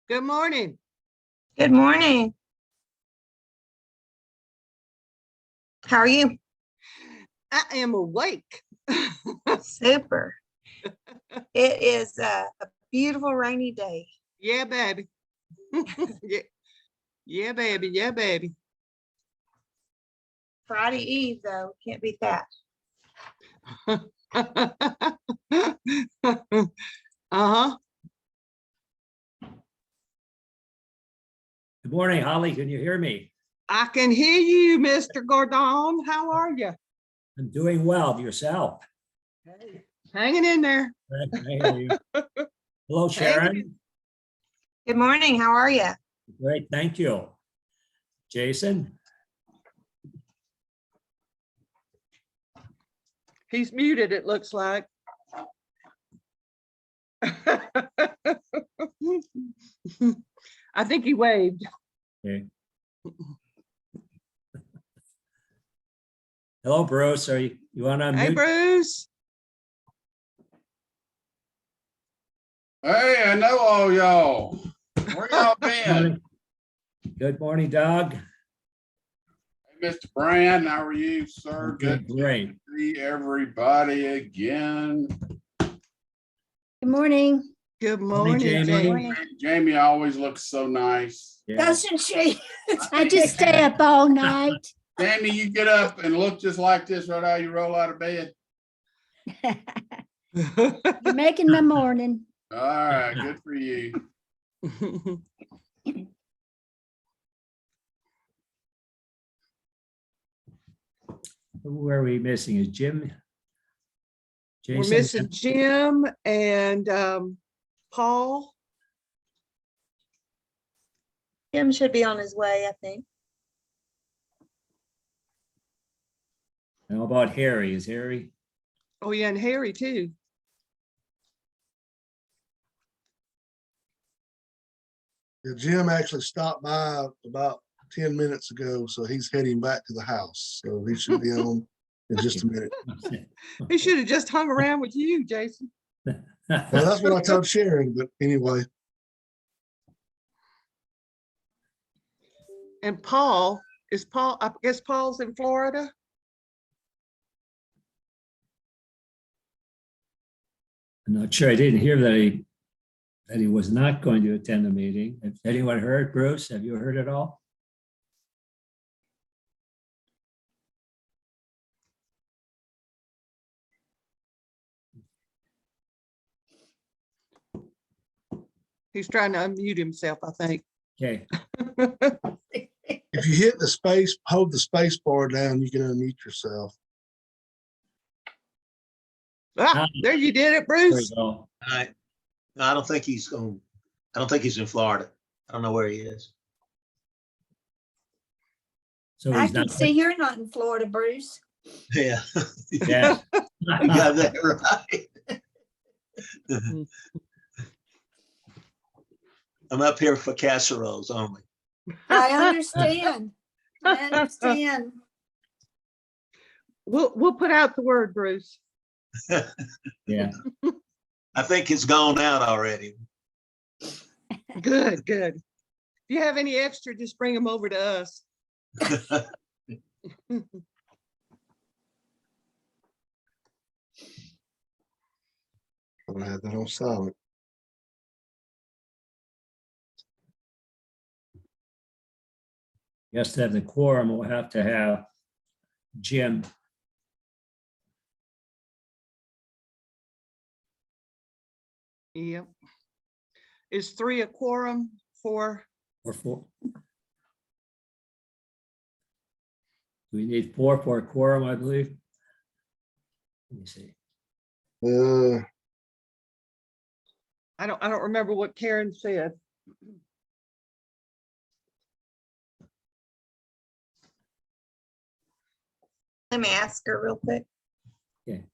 Good morning. Good morning. How are you? I am awake. Super. It is a beautiful rainy day. Yeah, baby. Yeah, yeah, baby. Yeah, baby. Friday Eve, though, can't beat that. Uh-huh. Good morning, Holly. Can you hear me? I can hear you, Mr. Gordon. How are you? I'm doing well. Yourself? Hanging in there. I hear you. Hello, Sharon. Good morning. How are you? Great, thank you. Jason? He's muted, it looks like. I think he waved. Okay. Hello, Bruce. Are you want to Hey, unmute? Bruce. Hey, I know all y'all. Where y'all been? Morning. Good morning, Doug. Hey, Mr. Brand, how are you, sir? I'm doing Good great. to see everybody again. Good morning. Good Morning, morning, Jamie. Jamie. Jamie always looks so nice. Yeah. Doesn't she? I just stay up all night. Jamie, you get up and look just like this right now. You roll out of bed. You're making my morning. All right, good for you. Who are we missing? Is Jim? We're Jason? missing Jim and Paul. Jim should be on his way, I think. How about Harry? Is Harry? Oh, yeah, and Harry too. Yeah, Jim actually stopped by about 10 minutes ago, so he's heading back to the house. So he should be on in just a minute. He should have just hung around with you, Jason. Well, that's what I told Sharon, but anyway. And Paul, I guess Paul's in Florida? I'm not sure. I didn't hear that he was not going to attend the meeting. Has anyone heard, Bruce? Have you heard it all? He's trying to unmute himself, I think. Okay. If you hit the space, hold the space bar down, you can unmute yourself. Ah, there you did it, There we Bruce. go. No, I don't think he's going. I don't think he's in Florida. I don't know where he is. So I he's can not. see you're not in Florida, Bruce. Yeah, Yes. you got that right. I'm up here for casseroles only. I understand. I understand. We'll put out the word, Bruce. Yeah. I think it's gone out already. Good, good. If you have any extra, just bring them over to us. I'm gonna have that on silent. Yes, to have the quorum, we'll have to have Jim. Yep. Is 3 a quorum for? Or 4. Do we need 4 for a quorum, I believe? Let me see. I don't remember what Karen said. Let me ask her real quick. Okay.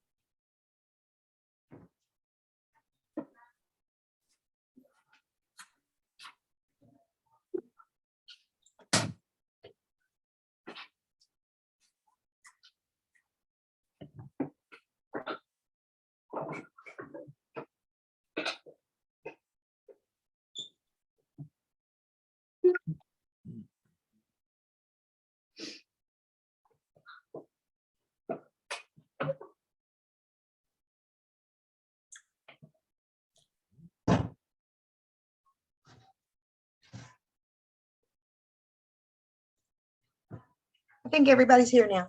think everybody's here now.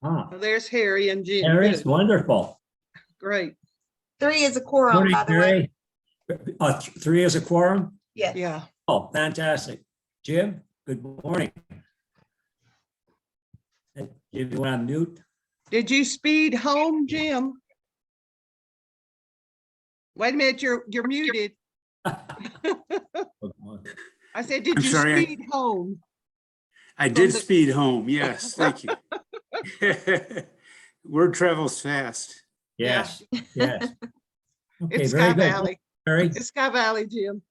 Ah, Oh, there's Harry and Jim. Harry's Good, wonderful. great. 3 is a quorum, Morning, by the way. Harry. 3 is a quorum? Yes. Yeah. Oh, fantastic. Jim, good morning. Hey, Jim, you want to mute? Did you speed home, Jim? Wait a minute, you're muted. I said, did I'm you sorry, speed home? I did the- speed home. Yes, thank you. Word travels fast. Yes, yes. Okay, It's very Sky good. Valley. Harry. It's Sky Valley, Jim.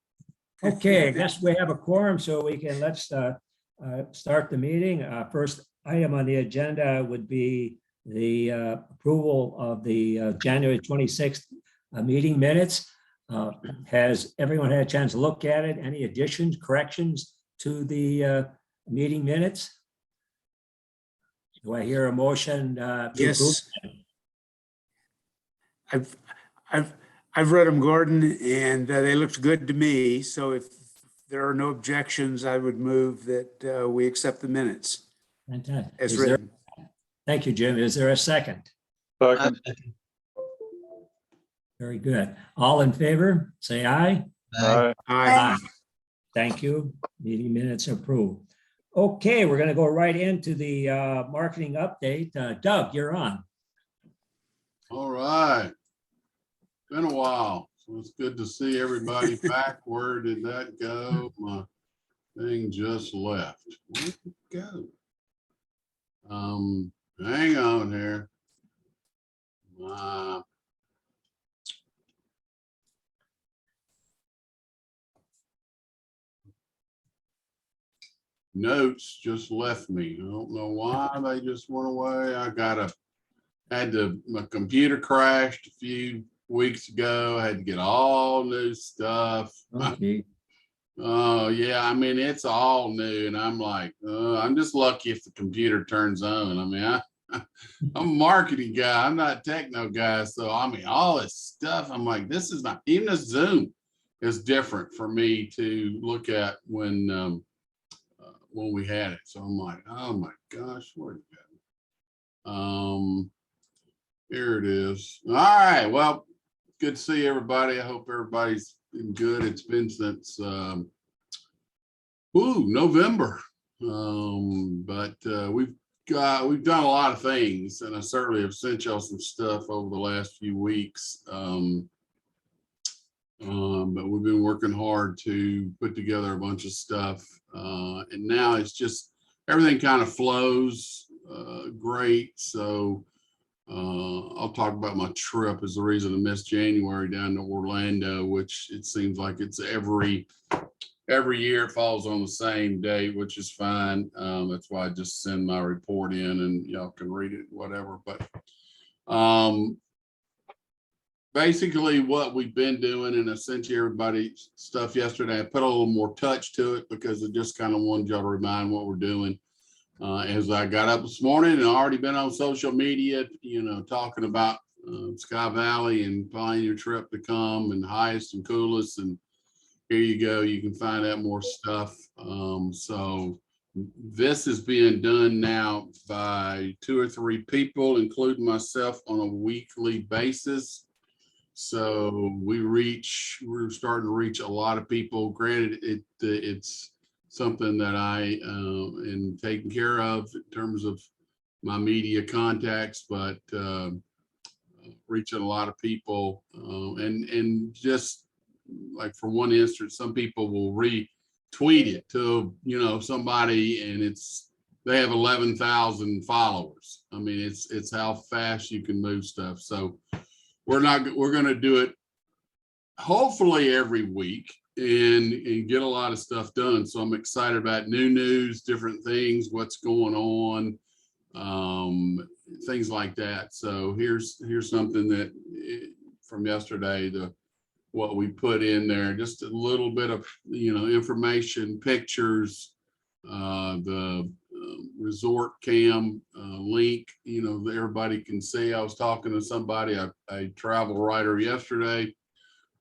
Okay, I guess we have a quorum, so we can, let's start the meeting. First item on the agenda would be the approval of the January 26th meeting minutes. Has everyone had a chance to look at it? Any additions, corrections to the meeting minutes? Do I hear a motion? To approve? Yes. I've read them, Gordon, and they looked good to me. So if there are no objections, I would move that we accept the minutes Fantastic. as Is there- written. Thank you, Jim. Is there a second? Second. Very good. All in favor, say aye. Aye. Thank you. Meeting minutes approved. Okay, we're going to go right into the marketing update. Doug, you're on. All right. Been a while, so it's good to see everybody back. Where did that go? My thing just left. Where'd it go? Hang on here. My notes just left me. I don't know why they just went away. My computer crashed a few weeks ago. I had to get all new stuff. Okay. Oh yeah, I mean, it's all new, and I'm like, I'm just lucky if the computer turns on. I mean, I'm a marketing guy. I'm not a techno guy, so I mean, all this stuff. I'm like, this is not even a Zoom is different for me to look at when we had it. So I'm like, oh my gosh, where'd it go? Here it is. All right, well, good to see everybody. I hope everybody's been good. It's been since November. But we've done a lot of things, and I certainly have sent y'all some stuff over the last few weeks. But we've been working hard to put together a bunch of stuff. And now it's just everything kind of flows great. So I'll talk about my trip as the reason I missed January down to Orlando, which it seems like it's every year it falls on the same day, which is fine. That's why I just send my report in and y'all can read it, whatever. But basically what we've been doing, and I sent you everybody's stuff yesterday, I put a little more touch to it because I just kind of wanted y'all to remind what we're doing. As I got up this morning and already been on social media, talking about Sky Valley and planning your trip to come and highest and coolest. And here you go. You can find out more stuff. So this is being done now by 2 or 3 people, including myself, on a weekly basis. So we're starting to reach a lot of people. Granted, it's something that I am taking care of in terms of my media contacts, but reaching a lot of people, and just like, for one instance, some people will retweet it to somebody, and they have 11,000 followers. I mean, it's how fast you can move stuff. So we're going to do it hopefully every week and get a lot of stuff done. So I'm excited about new news, different things, what's going on, things like that. So here's something that from yesterday, what we put in there, just a little bit of information, pictures, the resort cam link, that everybody can see. I was talking to somebody, a travel writer yesterday,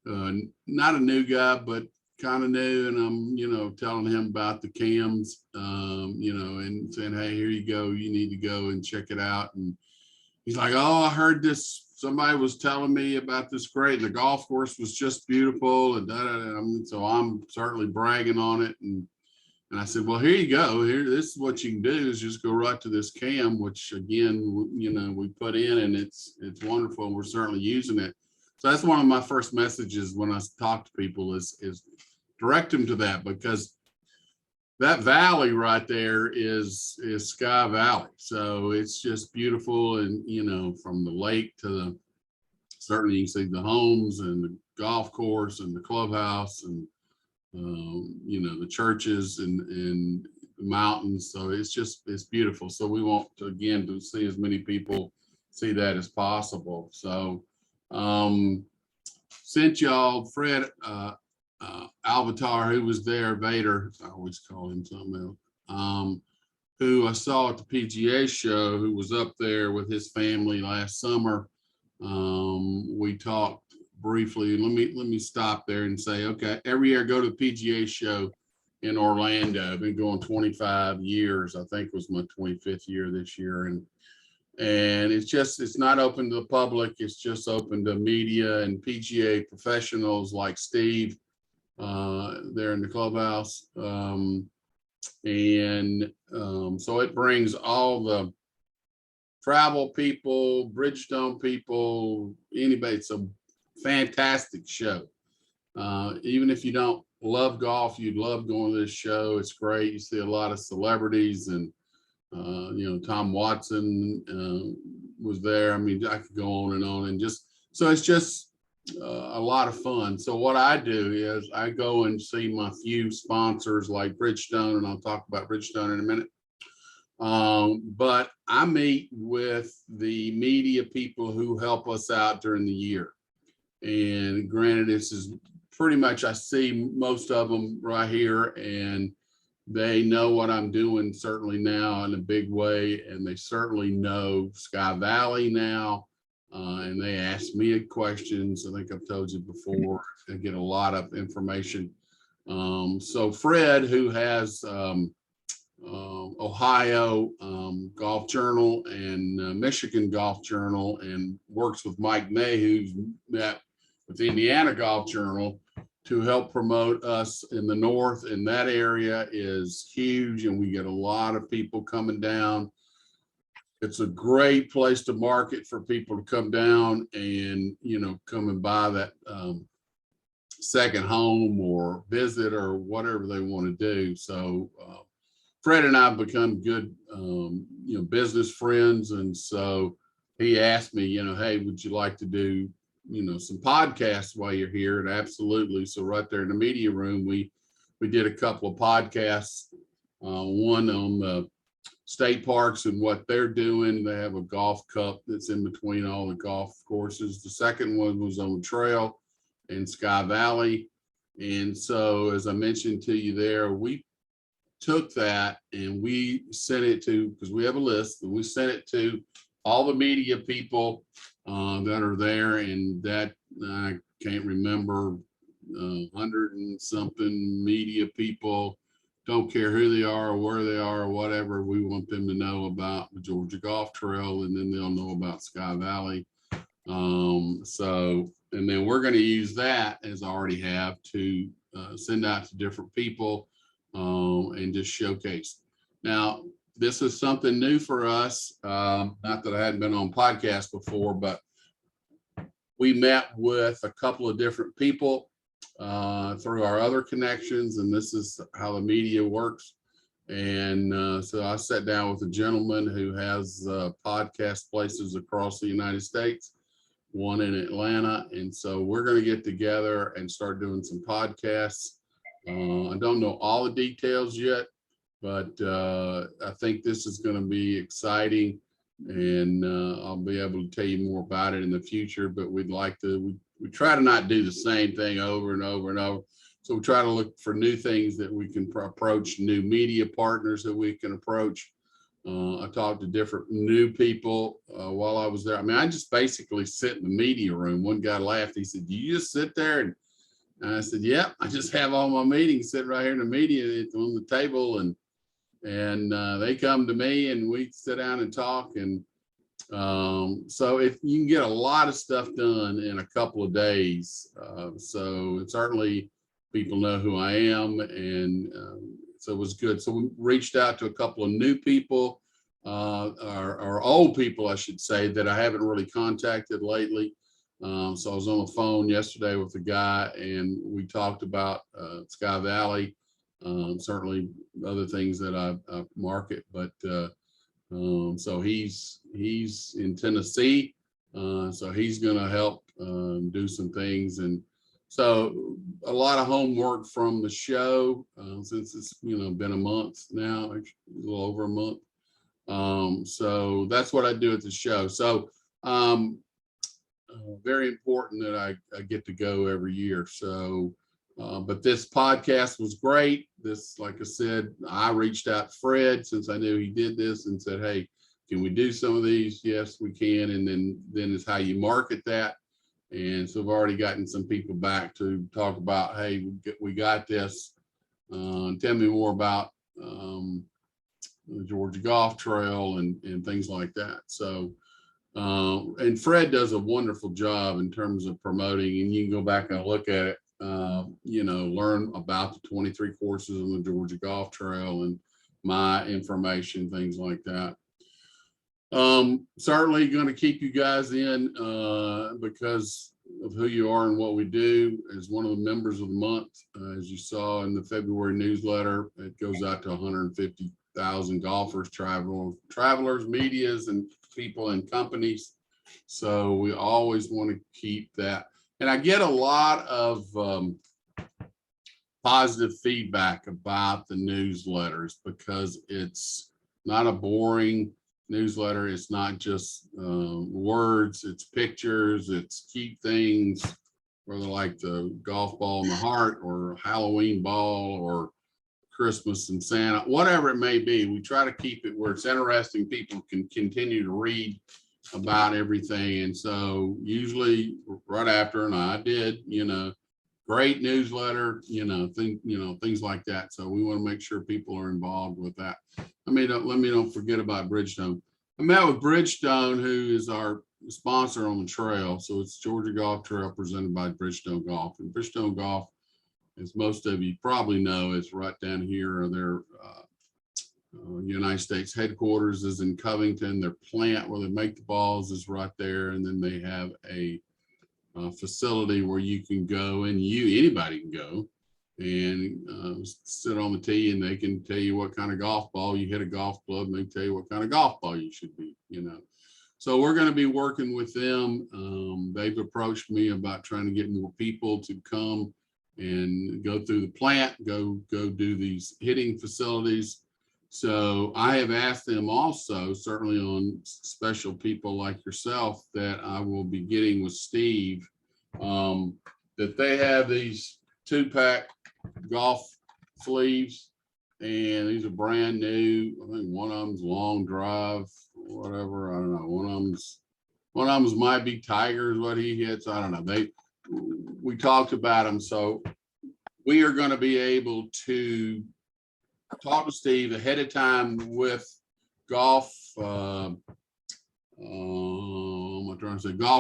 not a new guy, but kind of new, and I'm, telling him about the cams, and saying, hey, here you go. You need to go and check it out. And he's like, oh, I heard this. Somebody was telling me about this great. The golf course was just beautiful. And so I'm certainly bragging on it. And I said, well, here you go. This is what you can do is just go right to this cam, which again, we put in, and it's wonderful. We're certainly using it. So that's one of my first messages when I talk to people is direct them to that, because that valley right there is Sky Valley. So it's just beautiful. And, from the lake to certainly you can see the homes and the golf course and the clubhouse and, the churches and the mountains. So it's beautiful. So we want to, again, to see as many people see that as possible. So sent y'all Fred Alvatar, who was there, Vader, I always call him something else, who I saw at the PGA show, who was up there with his family last summer. We talked briefly. Let me stop there and say, okay, every year I go to the PGA show in Orlando. I've been going 25 years. I think it was my 25th year this year. And it's not open to the public. It's just open to media and PGA professionals like Steve there in the clubhouse. So it brings all the travel people, Bridgestone people, anybody. It's a fantastic show. Even if you don't love golf, you'd love going to this show. It's great. You see a lot of celebrities, and Tom Watson was there. I mean, I could go on, and so it's just a lot of fun. So what I do is I go and see my few sponsors like Bridgestone, and I'll talk about Bridgestone in a minute. But I meet with the media people who help us out during the year. And granted, this is pretty much, I see most of them right here, and they know what I'm doing certainly now in a big way. And they certainly know Sky Valley now. And they ask me questions. I think I've told you before, I get a lot of information. So Fred, who has Ohio Golf Journal and Michigan Golf Journal, and works with Mike May, who's met with the Indiana Golf Journal to help promote us in the north, and that area is huge, and we get a lot of people coming down. It's a great place to market for people to come down and come and buy that second home or visit or whatever they want to do. So Fred and I have become good business friends, and so he asked me, hey, would you like to do some podcasts while you're here? And absolutely. So right there in the media room, we did a couple of podcasts, one on the state parks and what they're doing. They have a golf cup that's in between all the golf courses. The second one was on the trail in Sky Valley. And so, as I mentioned to you there, we took that and we sent it to, because we have a list, and we sent it to all the media people that are there, and that I can't remember, 100 and something media people. Don't care who they are or where they are or whatever. We want them to know about the Georgia Golf Trail, and then they'll know about Sky Valley. And then we're going to use that, as I already have, to send out to different people and just showcase. Now, this is something new for us. Not that I hadn't been on podcasts before, but we met with a couple of different people through our other connections, and this is how the media works. And so I sat down with a gentleman who has podcast places across the United States, one in Atlanta. And so we're going to get together and start doing some podcasts. I don't know all the details yet, but I think this is going to be exciting, and I'll be able to tell you more about it in the future. But we'd like to, we try to not do the same thing over and over and over. So we try to look for new things that we can approach, new media partners that we can approach. I talked to different new people while I was there. I mean, I just basically sit in the media room. One guy laughed. He said, "Do you just sit there?" And And I said, yep, I just have all my meetings sitting right here in the media on the table, and they come to me and we sit down and talk. And so if you can get a lot of stuff done in a couple of days, so it's certainly people know who I am, and so it was good. So we reached out to a couple of new people, or old people, I should say, that I haven't really contacted lately. So I was on the phone yesterday with a guy, and we talked about Sky Valley, certainly other things that I market, but so he's in Tennessee, so he's going to help do some things. And so a lot of homework from the show, since it's been a month now, a little over a month. So that's what I do at the show. So very important that I get to go every year. So but this podcast was great. This, like I said, I reached out to Fred since I knew he did this and said, hey, can we do some of these? Yes, we can. And then it's how you market that. And so I've already gotten some people back to talk about, hey, we got this. Tell me more about the Georgia Golf Trail and things like that. So, and Fred does a wonderful job in terms of promoting, and you can go back and look at it, learn about the 23 courses on the Georgia Golf Trail and my information, things like that. Certainly going to keep you guys in because of who you are and what we do. As one of the members of the month, as you saw in the February newsletter, it goes out to 150,000 golfers, travelers, medias, and people and companies. So we always want to keep that. And I get a lot of positive feedback about the newsletters because it's not a boring newsletter. It's not just words, it's pictures, it's cute things, whether like the golf ball in the heart or Halloween ball or Christmas and Santa, whatever it may be. We try to keep it where it's interesting. People can continue to read about everything. And so usually right after, and I did, great newsletter, things like that. So we want to make sure people are involved with that. Don't forget about Bridgestone. I met with Bridgestone, who is our sponsor on the trail. So it's Georgia Golf Trail presented by Bridgestone Golf. And Bridgestone Golf, as most of you probably know, is right down here. Their United States headquarters is in Covington. Their plant where they make the balls is right there. And then they have a facility where you can go, and anybody can go and sit on the tee, and they can tell you what kind of golf ball you hit a golf club, and they tell you what kind of golf ball you should be, So we're going to be working with them. They've approached me about trying to get more people to come and go through the plant, go do these hitting facilities. So I have asked them also, certainly on special people like yourself, that I will be getting with Steve, that they have these 2-pack golf sleeves, and these are brand new. I think one of them's Long Drive, whatever. I don't know. One of them's Might Be Tigers, what he hits. I don't know. We talked about them. So we are going to be able to talk to Steve ahead of time with golf, golf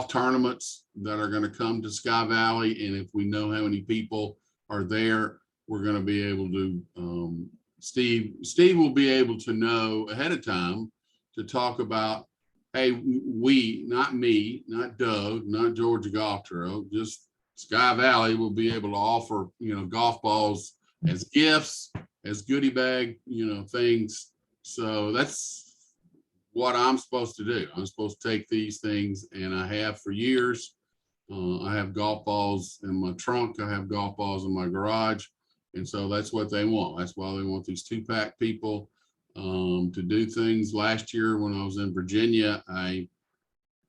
tournaments that are going to come to Sky Valley. And if we know how many people are there, we're going to be able to, Steve will be able to know ahead of time to talk about, hey, we, not me, not Doug, not Georgia Golf Trail, just Sky Valley will be able to offer, golf balls as gifts, as goodie bag, things. So that's what I'm supposed to do. I'm supposed to take these things, and I have for years. I have golf balls in my trunk. I have golf balls in my garage. And so that's what they want. That's why they want these 2-pack people to do things. Last year when I was in Virginia, I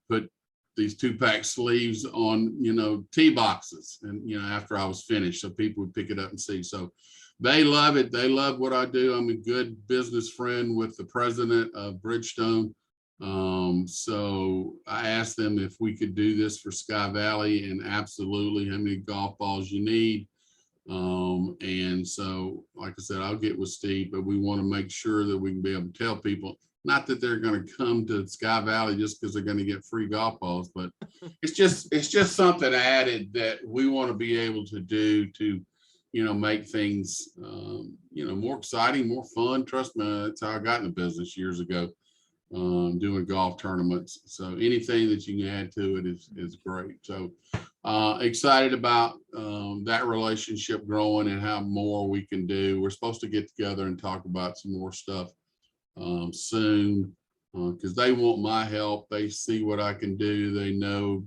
put these 2-pack sleeves on, tee boxes, and, after I was finished, so people would pick it up and see. So they love it. They love what I do. I'm a good business friend with the president of Bridgestone. So I asked them if we could do this for Sky Valley, and absolutely, how many golf balls you need. And so, like I said, I'll get with Steve, but we want to make sure that we can be able to tell people, not that they're going to come to Sky Valley just because they're going to get free golf balls, but it's just something added that we want to be able to do to, make things, more exciting, more fun. Trust me, that's how I got in the business years ago, doing golf tournaments. So anything that you can add to it is great. So excited about that relationship growing and how more we can do. We're supposed to get together and talk about some more stuff soon, because they want my help. They see what I can do. They know,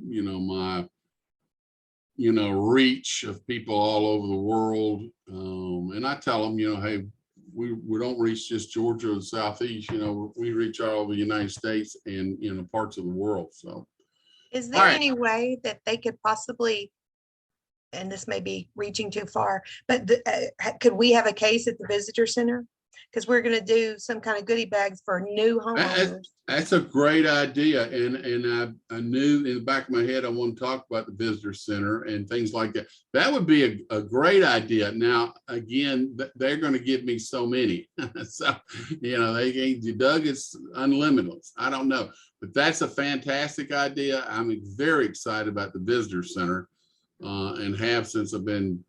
my, reach of people all over the world. And I tell them, hey, we don't reach just Georgia or the Southeast, we reach all over the United States and, parts of the world. So. Is All there right. any way that they could possibly, and this may be reaching too far, but could we have a case at the visitor center? Because we're going to do some kind of goodie bags for new homeowners. That's a great idea. And I knew in the back of my head, I want to talk about the visitor center and things like that. That would be a great idea. Now, again, they're going to give me so many. So, Doug is unlimited. I don't know, but that's a fantastic idea. I'm very excited about the visitor center and have since I've been,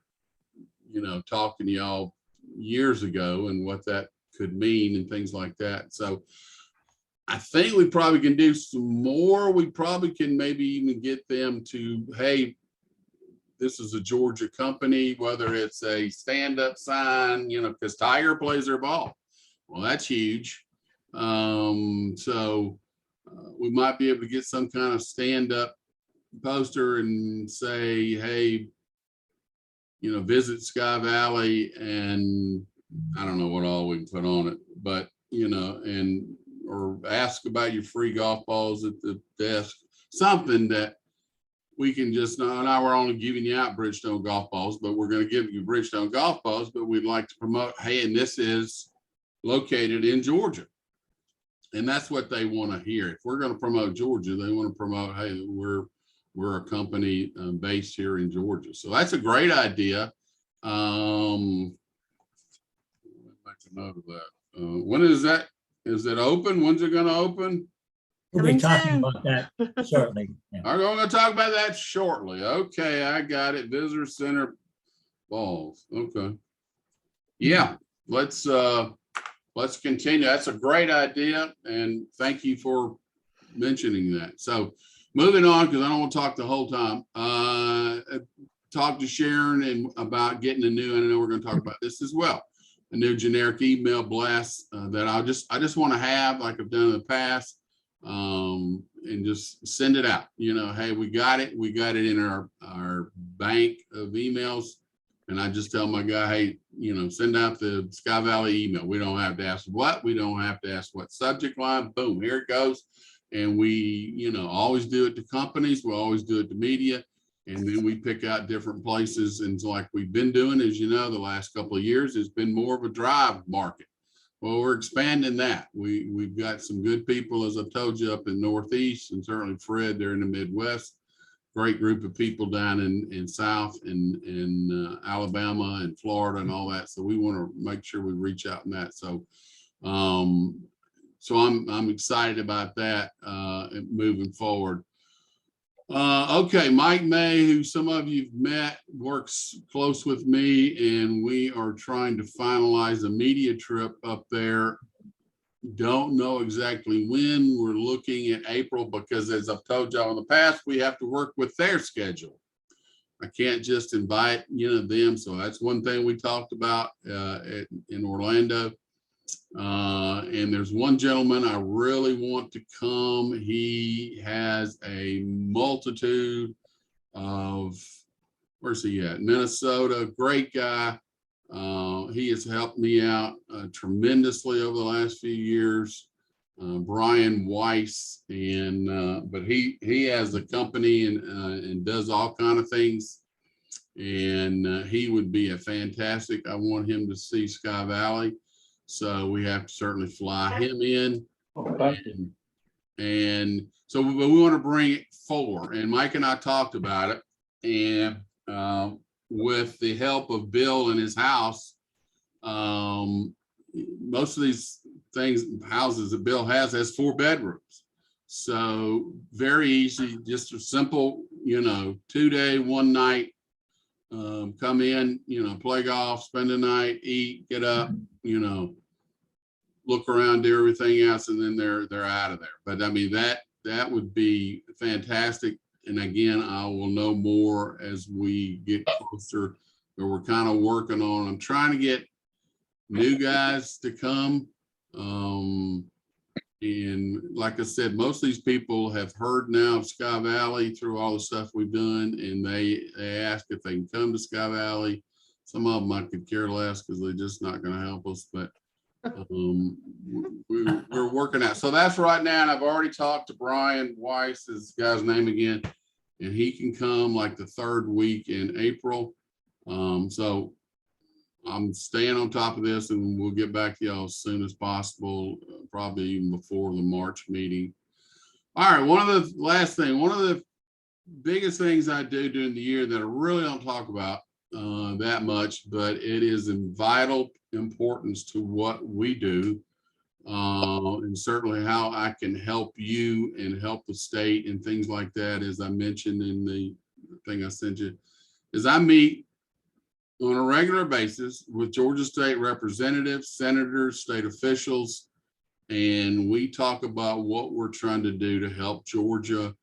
talking to y'all years ago and what that could mean and things like that. So I think we probably can do some more. We probably can maybe even get them to, hey, this is a Georgia company, whether it's a stand-up sign, because Tiger plays their ball. Well, that's huge. So we might be able to get some kind of stand-up poster and say, hey, visit Sky Valley, and I don't know what all we can put on it, but, or ask about your free golf balls at the desk, something that we can just, now we're only giving you out Bridgestone golf balls, but we're going to give you Bridgestone golf balls, but we'd like to promote, hey, and this is located in Georgia. And that's what they want to hear. If we're going to promote Georgia, they want to promote, hey, we're a company based here in Georgia. So that's a great idea. Make a note of that. When is that? Is it open? When's it going to open? We'll be Coming talking soon. about that shortly. Yeah. I'm going to talk about that shortly. Okay, I got it. Visitor center balls. Okay. Yeah, let's continue. That's a great idea, and thank you for mentioning that. So moving on, because I don't want to talk the whole time. Talk to Sharon and about getting a new, and I know we're going to talk about this as well, a new generic email blast that I just want to have, like I've done in the past, and just send it out. Hey, we got it in our bank of emails, and I just tell my guy, hey, send out the Sky Valley email. We don't have to ask what, we don't have to ask what subject line. Boom, here it goes. And we, always do it to companies. We always do it to media. And then we pick out different places. And so like we've been doing, as the last couple of years, it's been more of a drive market. Well, we're expanding that. We've got some good people, as I've told you, up in Northeast, and certainly Fred there in the Midwest. Great group of people down in South in Alabama and Florida and all that. So we want to make sure we reach out in that. So so I'm excited about that moving forward. Okay, Mike May, who some of you've met, works close with me, and we are trying to finalize a media trip up there. Don't know exactly when. We're looking at April because, as I've told y'all in the past, we have to work with their schedule. I can't just invite them. So that's one thing we talked about in Orlando. And there's one gentleman I really want to come. He has a multitude of, where's he at? Minnesota, great guy. He has helped me out tremendously over the last few years. Brian Weiss, and but he has a company and does all kind of things, and he would be a fantastic. I want him to see Sky Valley, so we have to certainly fly him in. And so we want to bring it forward, and Mike and I talked about it, and with the help of Bill and his house, most of these houses that Bill has 4 bedrooms. So very easy, just a simple, 2-day, 1 night, come in, play golf, spend the night, eat, get up, look around, do everything else, and then they're out of there. But I mean, that would be fantastic. And again, I will know more as we get closer, but we're kind of working on, I'm trying to get new guys to come. And like I said, most of these people have heard now of Sky Valley through all the stuff we've done, and they ask if they can come to Sky Valley. Some of them I could care less because they're just not going to help us, but we're working out. So that's right now. And I've already talked to Brian Weiss, this guy's name again, and he can come like the 3rd week in April. So I'm staying on top of this, and we'll get back to y'all as soon as possible, probably even before the March meeting. All right, one of the biggest things I do during the year that I really don't talk about that much, but it is in vital importance to what we do, and certainly how I can help you and help the state and things like that, as I mentioned in the thing I sent you, is I meet on a regular basis with Georgia State representatives, senators, state officials, and we talk about what we're trying to do to help Georgia,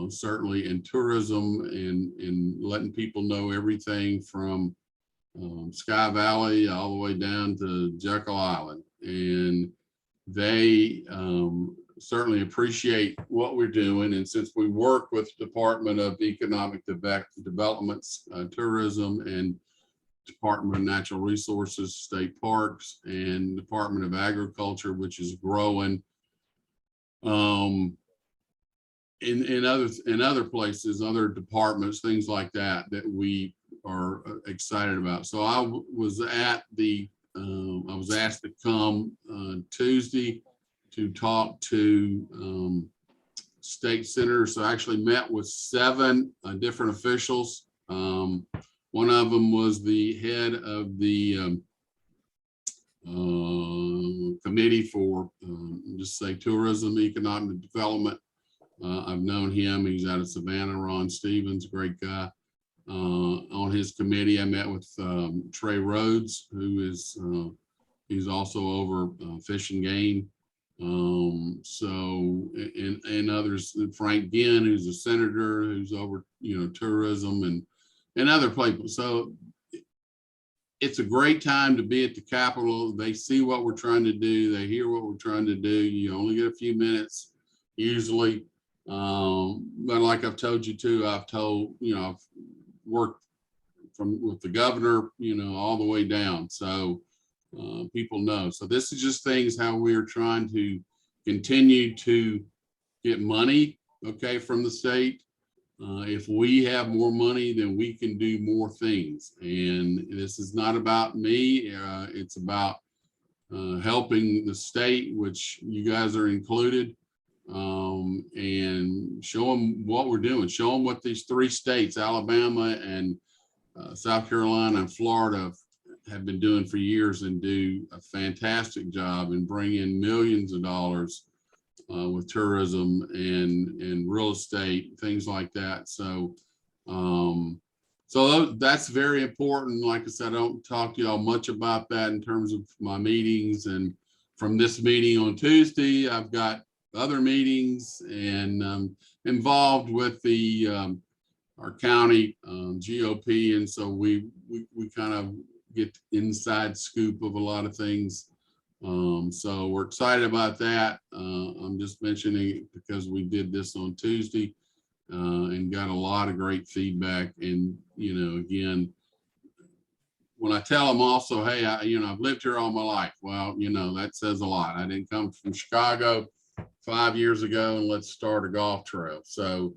certainly in tourism and letting people know everything from Sky Valley all the way down to Jekyll Island. And they certainly appreciate what we're doing. And since we work with Department of Economic Development, Tourism, and Department of Natural Resources, State Parks, and Department of Agriculture, which is growing, in other places, other departments, things like that we are excited about. So I was asked to come Tuesday to talk to state senators. So I actually met with 7 different officials. One of them was the head of the committee for just say tourism, economic development. I've known him. He's out of Savannah, Ron Stevens, great guy. On his committee, I met with Trey Rhodes, who is he's also over Fish and Game. And others, Frank Ginn, who's a senator, who's over tourism and other people. So it's a great time to be at the Capitol. They see what we're trying to do. They hear what we're trying to do. You only get a few minutes usually. But like I've told you too, I've worked with the governor, all the way down. So people know. So this is just things how we're trying to continue to get money, from the state. If we have more money, then we can do more things. And this is not about me. It's about helping the state, which you guys are included, and show them what we're doing. Show them what these 3 states, Alabama and South Carolina and Florida, have been doing for years and do a fantastic job and bring in millions of dollars with tourism and real estate, things like that. So, so that's very important. Like I said, I don't talk to y'all much about that in terms of my meetings. And from this meeting on Tuesday, I've got other meetings and involved with the our county GOP, and so we kind of get inside scoop of a lot of things. So we're excited about that. I'm just mentioning it because we did this on Tuesday and got a lot of great feedback. And again, when I tell them also, hey, I've lived here all my life. Well, that says a lot. I didn't come from Chicago 5 years ago and let's start a golf trail. So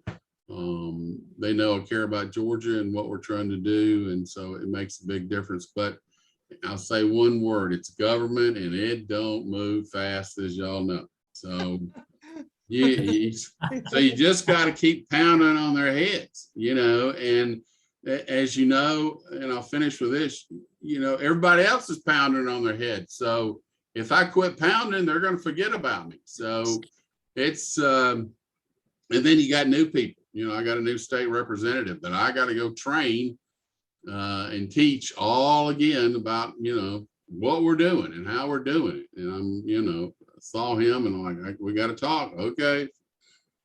they know I care about Georgia and what we're trying to do. And so it makes a big difference. But I'll say one word, it's government, and it don't move fast, as y'all know. So so you just got to keep pounding on their heads, and as you know, and I'll finish with this, everybody else is pounding on their head. So if I quit pounding, they're going to forget about me. So it's, and then you got new people, I got a new state representative that I got to go train and teach all again about, what we're doing and how we're doing it. And I'm, saw him and I'm like, we got to talk. Okay.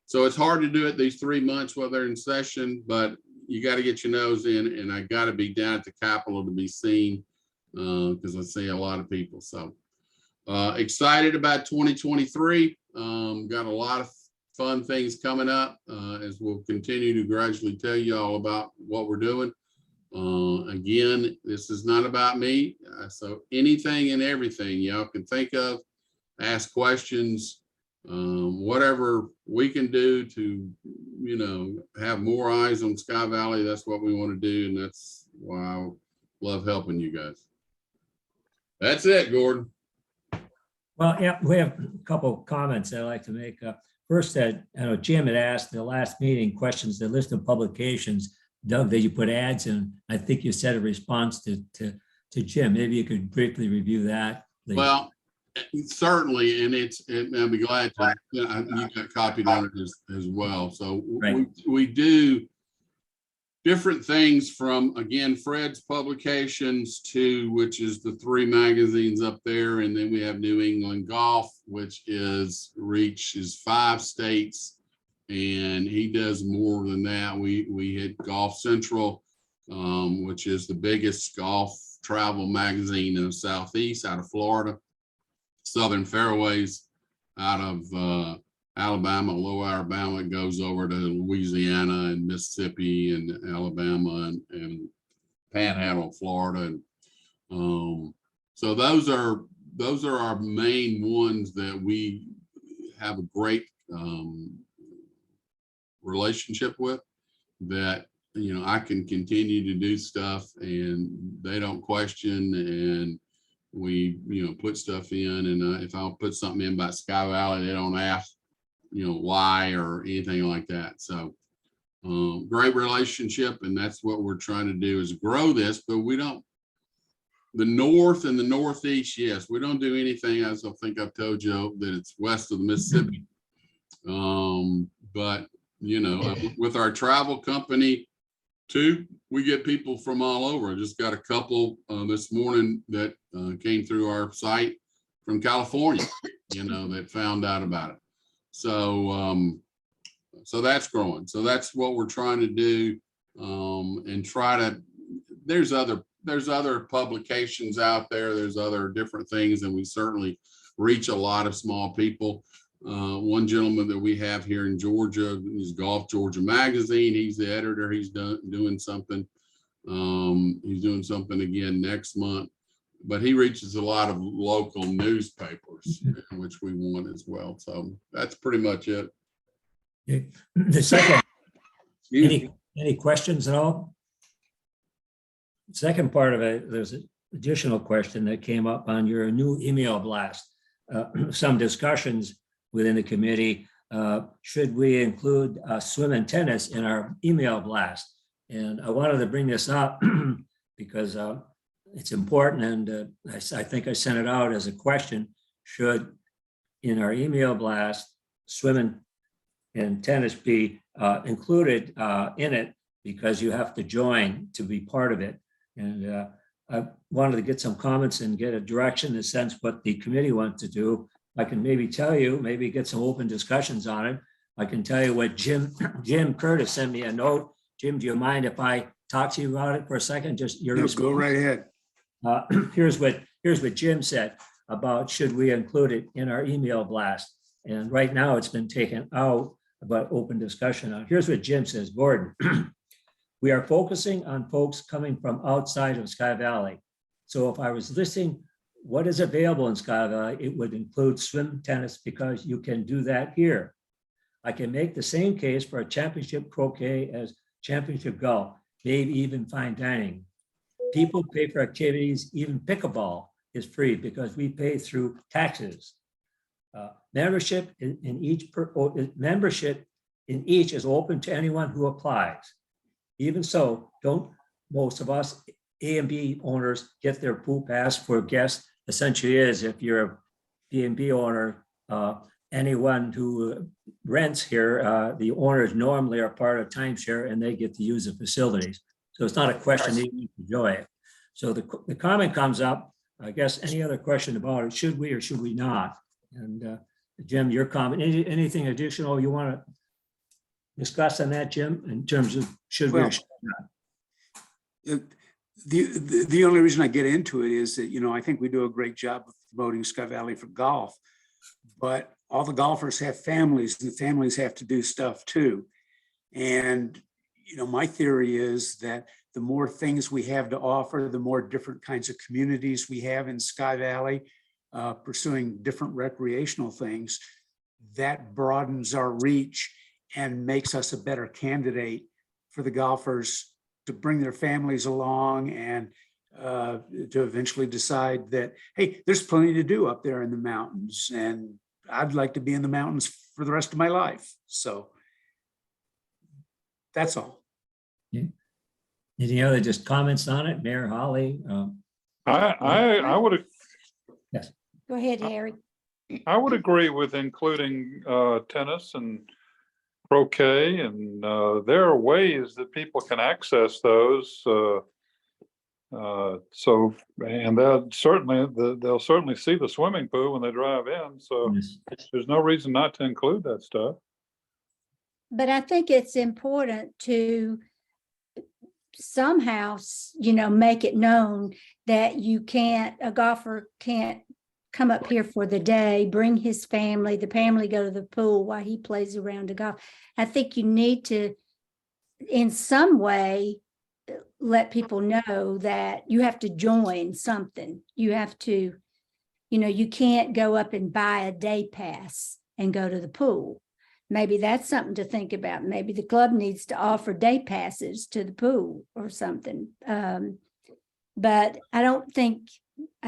So it's hard to do it these 3 months while they're in session, but you got to get your nose in, and I got to be down at the Capitol to be seen because I see a lot of people. So excited about 2023. Got a lot of fun things coming up as we'll continue to gradually tell you all about what we're doing. Again, this is not about me. So anything and everything y'all can think of, ask questions, whatever we can do to, have more eyes on Sky Valley. That's what we want to do. And that's why I love helping you guys. That's it, Gordon. Well, yeah, we have a couple of comments I'd like to make. First, that I know Jim had asked the last meeting questions, the list of publications, Doug, that you put ads in. I think you said a response to Jim. Maybe you could briefly review that, please. Well, certainly, and I'll be glad to. You got copied on it as well. So Right. we do different things from, again, Fred's publications to, which is the 3 magazines up there, and then we have New England Golf, which reaches 5 states, and he does more than that. We hit Golf Central, which is the biggest golf travel magazine in the Southeast, out of Florida. Southern Fairways out of Alabama, Lower Alabama. It goes over to Louisiana and Mississippi and Alabama and Panhandle, Florida. And so those are our main ones that we have a great relationship with, that I can continue to do stuff and they don't question, and we put stuff in, and if I'll put something in about Sky Valley, they don't ask why or anything like that. So great relationship, and that's what we're trying to do, is grow this. But we don't, the North and the Northeast, yes, we don't do anything, as I think I've told you, that it's west of the Mississippi. But with our travel company too, we get people from all over. I just got a couple this morning that came through our site from California, that found out about it. So so that's growing. So that's what we're trying to do, and try to, there's other publications out there. There's other different things, and we certainly reach a lot of small people. One gentleman that we have here in Georgia is Golf Georgia Magazine. He's the editor. He's doing something. He's doing something again next month, but he reaches a lot of local newspapers, which we want as well. So that's pretty much it. The second, any questions at all? Second part of it, there's an additional question that came up on your new email blast. Some discussions within the committee, should we include swim and tennis in our email blast? And I wanted to bring this up because it's important, and I think I sent it out as a question. Should, in our email blast, swim and tennis be included in it, because you have to join to be part of it? And I wanted to get some comments and get a direction, in a sense, what the committee wants to do. I can maybe tell you, maybe get some open discussions on it. I can tell you what Jim Curtis sent me a note. Jim, do you mind if I talk to you about it for a second? Just your response. Go right ahead. Here's what Jim said about, should we include it in our email blast? And right now it's been taken out, about open discussion on. Here's what Jim says: Gordon, we are focusing on folks coming from outside of Sky Valley. So if I was listing what is available in Sky Valley, it would include swim, tennis, because you can do that here. I can make the same case for a championship croquet as championship golf, maybe even fine dining. people pay for activities, even pickleball is free because we pay through taxes. Membership in each, membership in each is open to anyone who applies. Even so, don't most of us A and B owners get their pool pass for guests? Essentially is if you're a B and B owner, anyone who rents here, the owners normally are part of timeshare and they get to use the facilities. So it's not a question that you need to enjoy it. So the comment comes up, I guess, any other question about it, should we or should we not? And Jim, your comment, anything additional you want to discuss on that, Jim, in terms of should we or should we not? The only reason I get into it is that, I think we do a great job of promoting Sky Valley for golf, but all the golfers have families and the families have to do stuff too. And, my theory is that the more things we have to offer, the more different kinds of communities we have in Sky Valley, pursuing different recreational things, that broadens our reach and makes us a better candidate for the golfers to bring their families along and to eventually decide that, hey, there's plenty to do up there in the mountains and I'd like to be in the mountains for the rest of my life. So that's all. Okay. Any other just comments on it, Mayor Holly? I would, Go ahead, Harry. I would agree with including tennis and croquet, and there are ways that people can access those. And they'll certainly see the swimming pool when they drive in. So Yes. there's no reason not to include that stuff. But I think it's important to somehow, make it known that a golfer can't come up here for the day, bring his family, the family go to the pool while he plays around the golf. I think you need to, in some way, let people know that you have to join something. You have to, you can't go up and buy a day pass and go to the pool. Maybe that's something to think about. Maybe the club needs to offer day passes to the pool or something. But I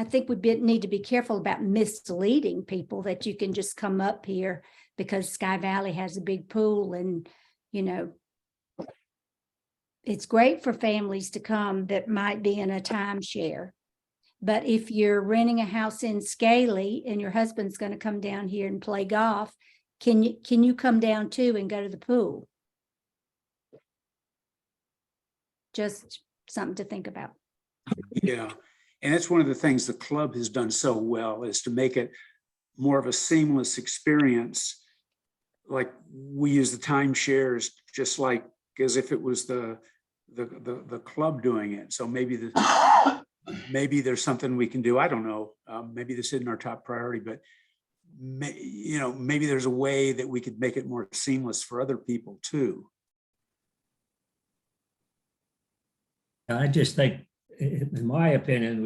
think we need to be careful about misleading people that you can just come up here because Sky Valley has a big pool and, it's great for families to come that might be in a timeshare. But if you're renting a house in Scaly and your husband's going to come down here and play golf, can you come down too and go to the pool? Just something to think about. Yeah. And that's one of the things the club has done so well is to make it more of a seamless experience. Like we use the timeshares just like as if it was the club doing it. So maybe there's something we can do. I don't know. Maybe this isn't our top priority, but maybe there's a way that we could make it more seamless for other people too. I just think, in my opinion,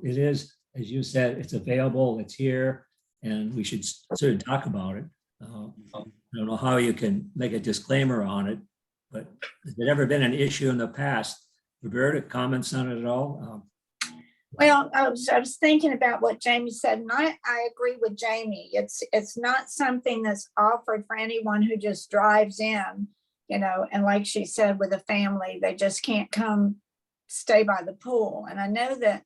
it is, as you said, it's available, it's here, and we should sort of talk about it. I don't know how you can make a disclaimer on it, but has there ever been an issue in the past? Roberta, comments on it at all? Well, I was thinking about what Jamie said, and I agree with Jamie. It's not something that's offered for anyone who just drives in, and like she said, with a family, they just can't come stay by the pool. And I know that,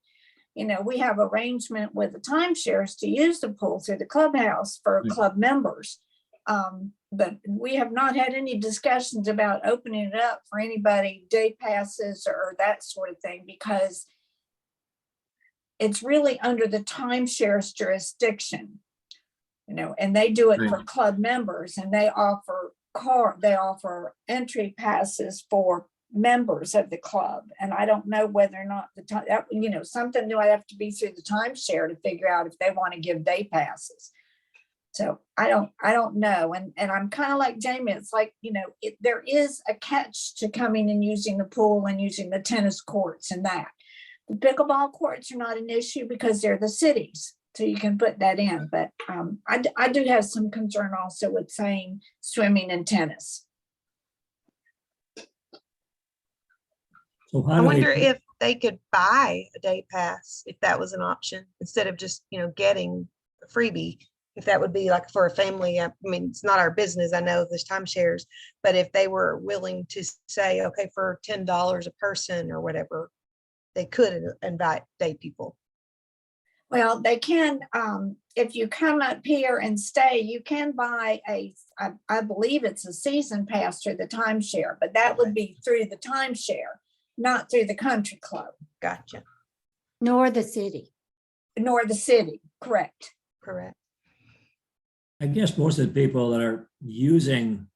we have arrangement with the timeshares to use the pool through the clubhouse for club members. But we have not had any discussions about opening it up for anybody, day passes or that sort of thing, because it's really under the timeshares jurisdiction, and they do it for club members, and they offer entry passes for members of the club. And I don't know whether or not something new, I have to be through the timeshare to figure out if they want to give day passes. So I don't know. And I'm kind of like Jamie. It's like, there is a catch to coming and using the pool and using the tennis courts and that. The pickleball courts are not an issue because they're the cities. So you can put that in. But I do have some concern also with saying swimming and tennis. So I wonder if they could buy a day pass if that was an option, instead of just, getting a freebie. If that would be like for a family, I mean, it's not our business, I know there's timeshares, but if they were willing to say, okay, for $10 a person or whatever, they could invite day people. Well, they can, if you come up here and stay, you can buy I believe it's a season pass through the timeshare, but that would be through the timeshare, not through the country club, Gotcha. Nor the city. nor the city, correct? Correct. I guess most of the people that are using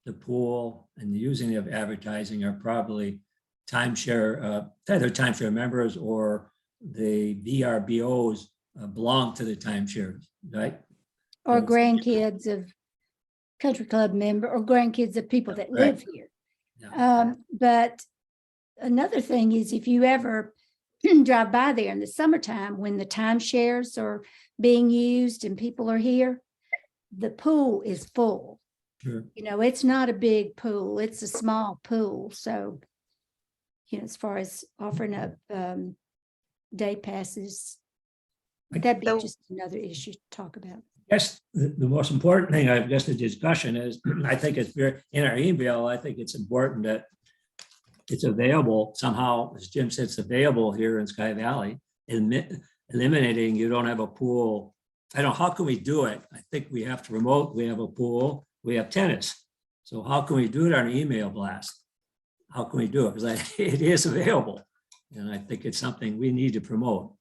the pool and using the advertising are probably timeshare, either timeshare members or the VRBOs belong to the timeshares, right? Or Yes. grandkids of country club member or grandkids of people that Right. live here. Yeah. But another thing is if you ever drive by there in the summertime when the timeshares are being used and people are here, the pool is full. Sure. It's not a big pool, it's a small pool. So, as far as offering up day passes, that'd be So- just another issue to talk about. Guess the most important thing, I guess, the discussion is, I think it's very, in our email, I think it's important that it's available somehow, as Jim said, it's available here in Sky Valley, eliminating, you don't have a pool. I don't know, how can we do it? I think we have to promote, we have a pool, we have tennis. So how can we do it on an email blast? How can we do it? Because it is available. And I think it's something we need to promote.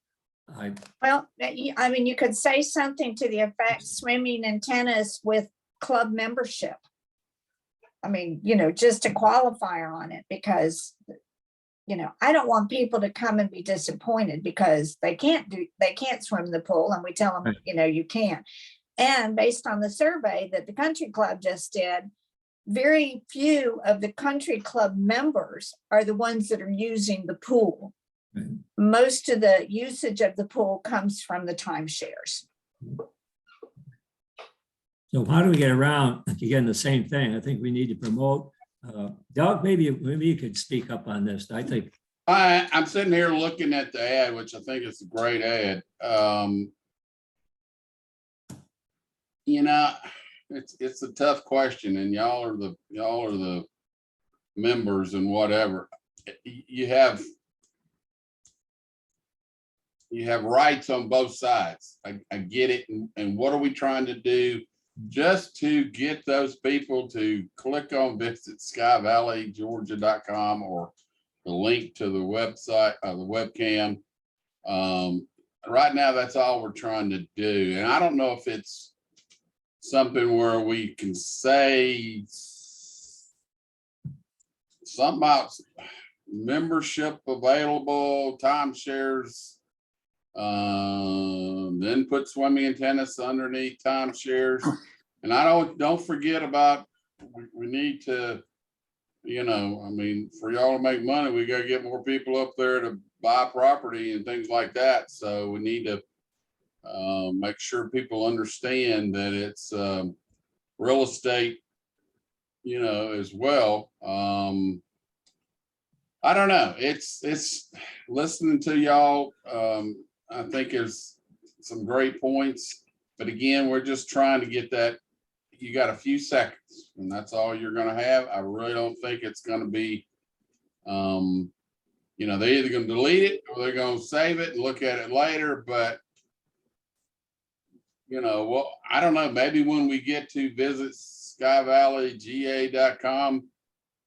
Well, I mean, you could say something to the effect swimming and tennis with club membership. I mean, just a qualifier on it, because, I don't want people to come and be disappointed because they can't swim in the pool and we tell them, you can't. And based on the survey that the country club just did, very few of the country club members are the ones that are using the pool. Right. Most of the usage of the pool comes from the timeshares. So how do we get around, again, the same thing? I think we need to promote. Doug, maybe you could speak up on this. I think, I'm sitting here looking at the ad, which I think is a great ad. It's a tough question, and y'all are the members and whatever. You have rights on both sides. I get it. And what are we trying to do? Just to get those people to click on visit skyvalleygeorgia.com or the link to the website, the webcam. Right now, that's all we're trying to do. And I don't know if it's something where we can say something about membership available, timeshares, then put swimming and tennis underneath timeshares. And don't forget about, we need to, I mean, for y'all to make money, we gotta get more people up there to buy property and things like that. So we need to make sure people understand that it's real estate, as well. I don't know. It's listening to y'all. I think there's some great points, but again, we're just trying to get that. You got a few seconds, and that's all you're going to have. I really don't think it's going to be, they're either going to delete it or they're going to save it and look at it later. But well, I don't know. Maybe when we get to visit skyvalleyga.com,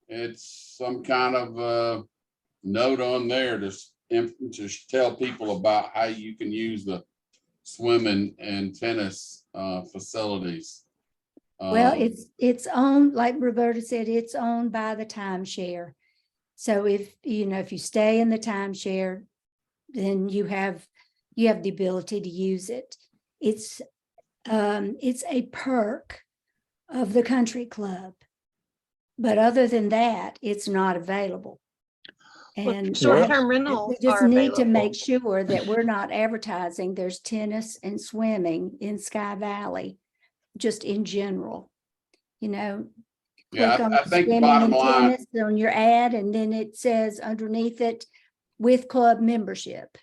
it's some kind of note on there to tell people about how you can use the swimming and tennis facilities. Well, it's owned, like Roberta said, it's owned by the timeshare. So if you stay in the timeshare, then you have the ability to use it. It's a perk of the country club. But other than that, it's not available. And Short-term rentals we just are need to available. make sure that we're not advertising. There's tennis and swimming in Sky Valley, just in general, Yeah, click on I think swimming bottom and line, tennis on your ad, and then it says underneath it, with club membership.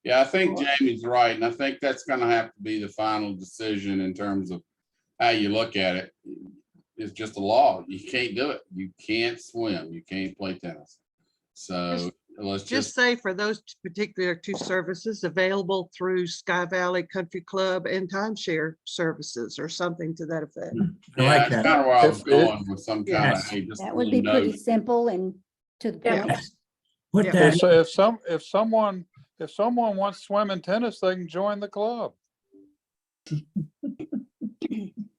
Yeah, I think Jamie's right, and I think that's gonna have to be the final decision in terms of how you look at it. It's just a law. You can't do it. You can't swim. You can't play tennis. So let's Just just, say for those particular two services available through Sky Valley Country Club and timeshare services or something to that effect. I yeah, like that's that. kind of where I was If it- going with some kind of, Yes. hey, just a That would little be pretty note. simple and to the Yeah. point. Yes. Put Yeah. that, If someone wants swim and tennis, they can join the club. I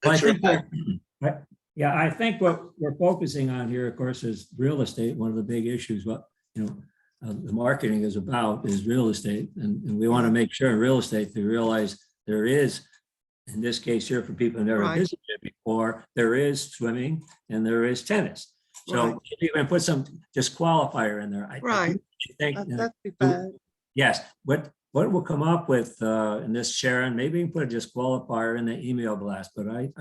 That's think, right. yeah, I think what we're focusing on here, of course, is real estate. One of the big issues, what, the marketing is about is real estate. And we want to make sure in real estate, they realize there is, in this case here, for people who never Right. visited it before, there is swimming and there is tennis. So Right. if you're going to put some disqualifier in there. I do Right. think, That'd be fine. yes, what we'll come up with in this, Sharon, maybe we can put a disqualifier in the email blast, but I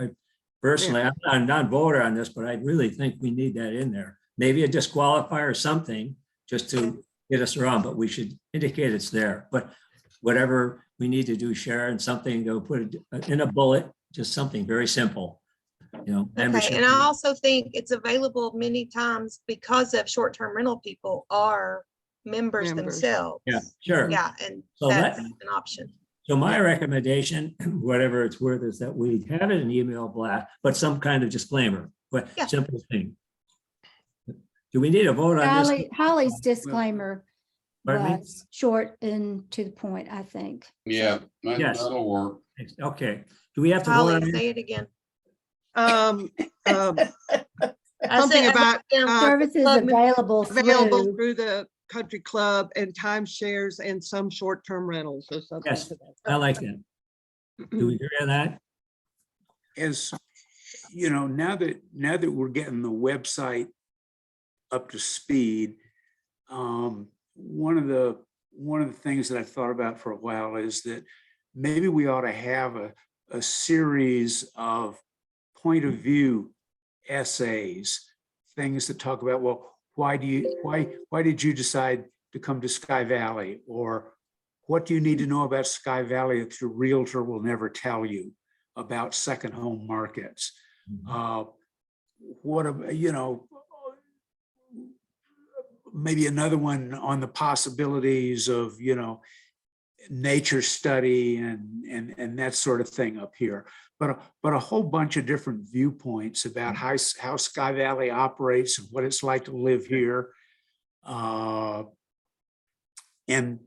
personally, I'm not a voter on this, but I really think we need that in there. Maybe a disqualifier or something just to get us around, but we should indicate it's there. But whatever we need to do, Sharon, something, go put it in a bullet, just something very simple, Okay, membership. and I also think it's available many times because of short-term rental people are members Members. themselves. Yeah, sure. Yeah, and So that's let- an option. So my recommendation, whatever it's worth, is that we have it in email blast, but some kind of disclaimer, but Yeah. simple thing. Do we need a vote on this? Holly's disclaimer Pardon me? was short and to the point, I think. Yeah, Yes. that'll work. Okay, do we have to vote Holly, on it? say it again. I Something said- about Services club available available through, through the country club and timeshares and some short-term rentals or something. Yes. to that I like that. Do we agree on that? As, now that we're getting the website up to speed, one of the things that I've thought about for a while is that maybe we ought to have a series of point of view essays, things that talk about, well, why did you decide to come to Sky Valley? Or what do you need to know about Sky Valley that your realtor will never tell you about second home markets? Maybe another one on the possibilities of, nature study and that sort of thing up here. But a whole bunch of different viewpoints about how Sky Valley operates and what it's like to live here. And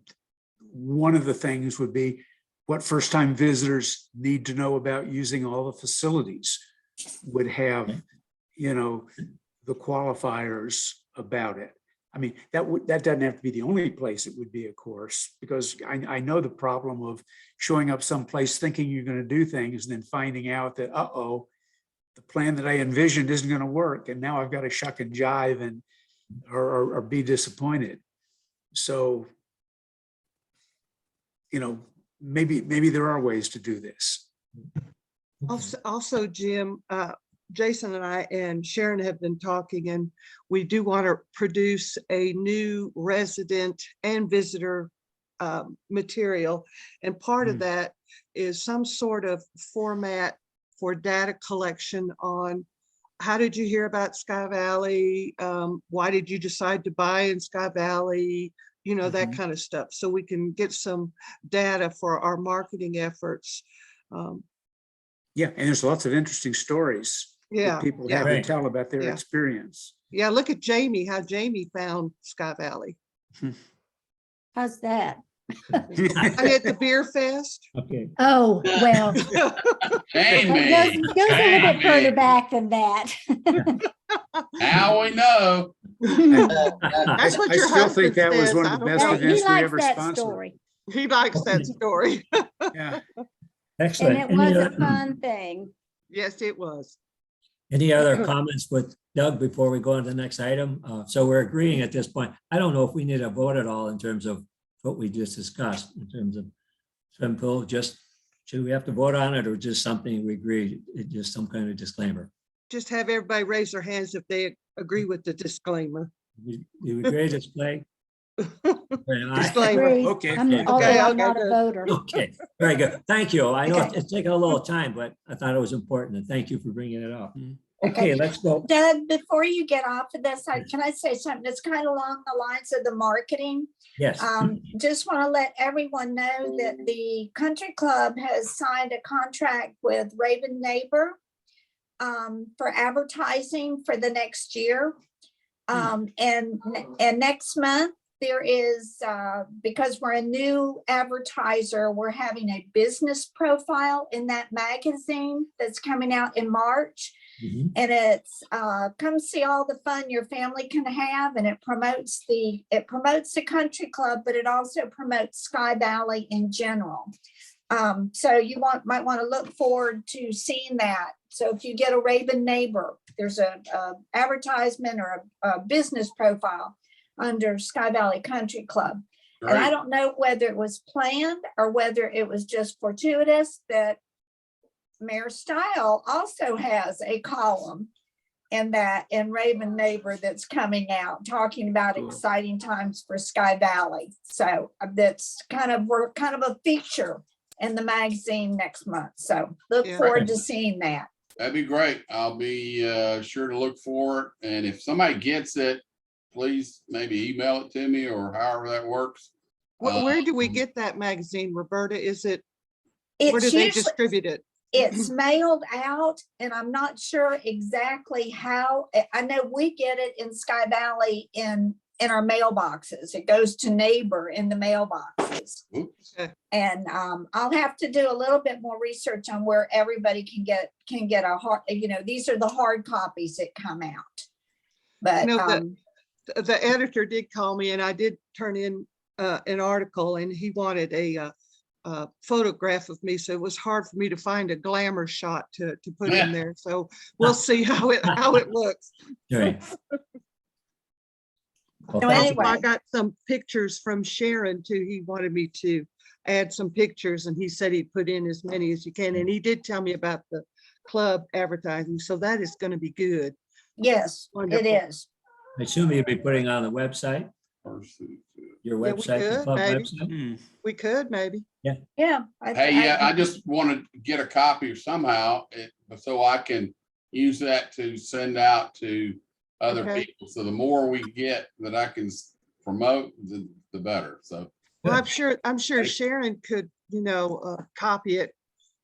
one of the things would be what first-time visitors need to know about using all the facilities, would have, the qualifiers about it. I mean, that doesn't have to be the only place it would be, of course, because I know the problem of showing up someplace thinking you're going to do things and then finding out that, the plan that I envisioned isn't going to work. And now I've got to shuck and jive or be disappointed. So, maybe there are ways to do this. Also, Jim, Jason and I and Sharon have been talking, and we do want to produce a new resident and visitor material. And part of that is some sort of format for data collection on how did you hear about Sky Valley? Why did you decide to buy in Sky Valley? That kind of stuff. So we can get some data for our marketing efforts. Yeah, and there's lots of interesting stories Yeah. that people yeah. have to Right. tell about their Yeah. experience. Yeah, look at Jamie, how Jamie found Sky Valley. how's that? I at the beer fest. Okay, Oh, well, Jamie, it goes a little bit further Jamie, back than that. now we know. That's what I your still think husband that was says. one I of the don't best know. He events we likes ever that sponsored. story, He likes that story. Yeah. and excellent. it was a fun thing. Yes, it was. Any other comments with Doug before we go on to the next item? So we're agreeing at this point. I don't know if we need a vote at all in terms of what we just discussed in terms of swim pool. Just, should we have to vote on it or just something we agreed, just some kind of disclaimer? Just have everybody raise their hands if they agree with the disclaimer. You agree to display? Disclaimer. Agree. Okay. Although Okay, I'm not good. a voter. Okay, very good. Thank you. I know Okay. it's taking a little time, but I thought it was important and thank you for bringing it up. Mm. Okay, let's go. Doug, before you get off of this, can I say something that's kind of along the lines of the marketing? Yes. Just want to let everyone know that the country club has signed a contract with Raven Neighbor for advertising for the next year. And next month, there is, because we're a new advertiser, we're having a business profile in that magazine that's coming out in March. Mhm. And it's come see all the fun your family can have, and it promotes the country club, but it also promotes Sky Valley in general. So you might want to look forward to seeing that. So if you get a Raven Neighbor, there's a advertisement or a business profile under Sky Valley Country Club. And I Great. don't know whether it was planned or whether it was just fortuitous that Mayor Style also has a column in Raven Neighbor that's coming out, talking about Cool. exciting times for Sky Valley. So we're kind of a feature in the magazine next month. So look Yeah. forward to seeing that. That'd be great. I'll be sure to look for it. And if somebody gets it, please maybe email it to me or however that works. Where do we get that magazine, Roberta? Where do It's they usually, distribute it? it's mailed out, and I'm not sure exactly how. I know we get it in Sky Valley in our mailboxes. It goes to Neighbor in the mailboxes. Oops. And I'll have to do a little bit more research on where everybody can get a hard, these are the hard copies that come out. But The editor did call me and I did turn in an article, and he wanted a photograph of me. So it was hard for me to find a glamour shot to put Yeah. in there. So we'll see how it looks. Great. Well, So thank you. anyway. I got some pictures from Sharon too. He wanted me to add some pictures, and he said he'd put in as many as you can. And he did tell me about the club advertising. So that is going to be good. yes, it Wonderful. is. I assume you'll be putting on the website, your Yeah, we website, the could, club maybe. website. Hmm. We could maybe. Yeah. Hey, yeah, I just want to get a copy somehow so I can use that to send out to other Okay. people. So the more we get that I can promote, the better. So Well, Good. I'm sure Sharon could, copy it,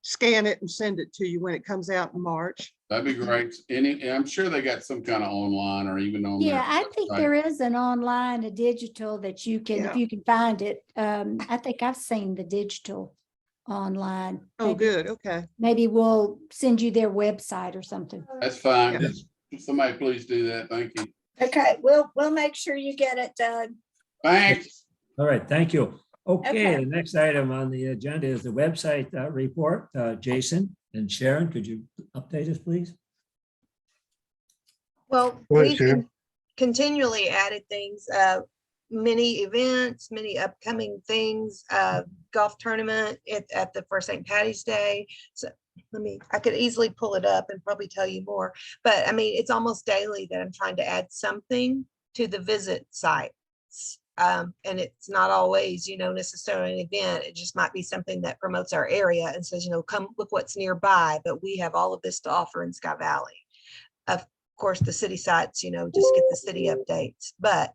scan it and send it to you when it comes out in March. that'd be great. I'm sure they got some kind of online or even on their Yeah, I think website. there is an online, a digital that you can, if Yeah. you can find it. I think I've seen the digital online. Oh, Maybe- good. Okay. Maybe we'll send you their website or something. That's fine. Yeah. Just- Somebody please do that. Thank you. Okay, we'll make sure you get it, Doug. Thanks. All right, thank you. Okay, Okay. the next item on the agenda is the website report. Jason and Sharon, could you update us, please? Well, Go ahead, we've Sharon. continually added things, many events, many upcoming things, golf tournament at the for St. Patty's Day. So I could easily pull it up and probably tell you more, but I mean, it's almost daily that I'm trying to add something to the visit sites. And it's not always, necessarily an event. It just might be something that promotes our area and says, come look what's nearby, but we have all of this to offer in Sky Valley. Of course, the city sites, just get the city updates, but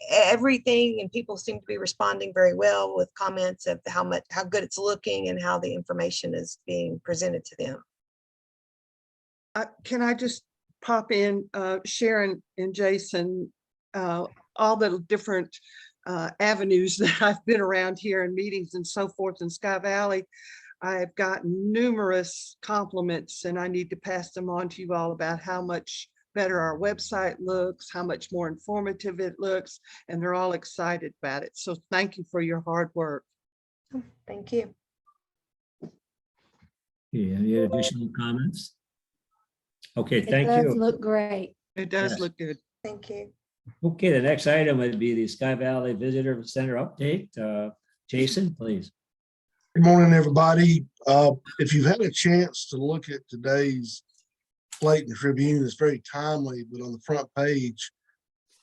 everything, and people seem to be responding very well with comments of how good it's looking and how the information is being presented to them. Can I just pop in, Sharon and Jason, all the different avenues that I've been around here in meetings and so forth in Sky Valley. I have gotten numerous compliments, and I need to pass them on to you all about how much better our website looks, how much more informative it looks, and they're all excited about it. So thank you for your hard work. Thank you. Okay, any additional comments? Okay, It thank does you. look great. It does Yes. look good. Thank you. Okay, the next item would be the Sky Valley Visitor Center update. Jason, please. Good morning, everybody. If you've had a chance to look at today's Clayton Tribune, it's very timely, but on the front page,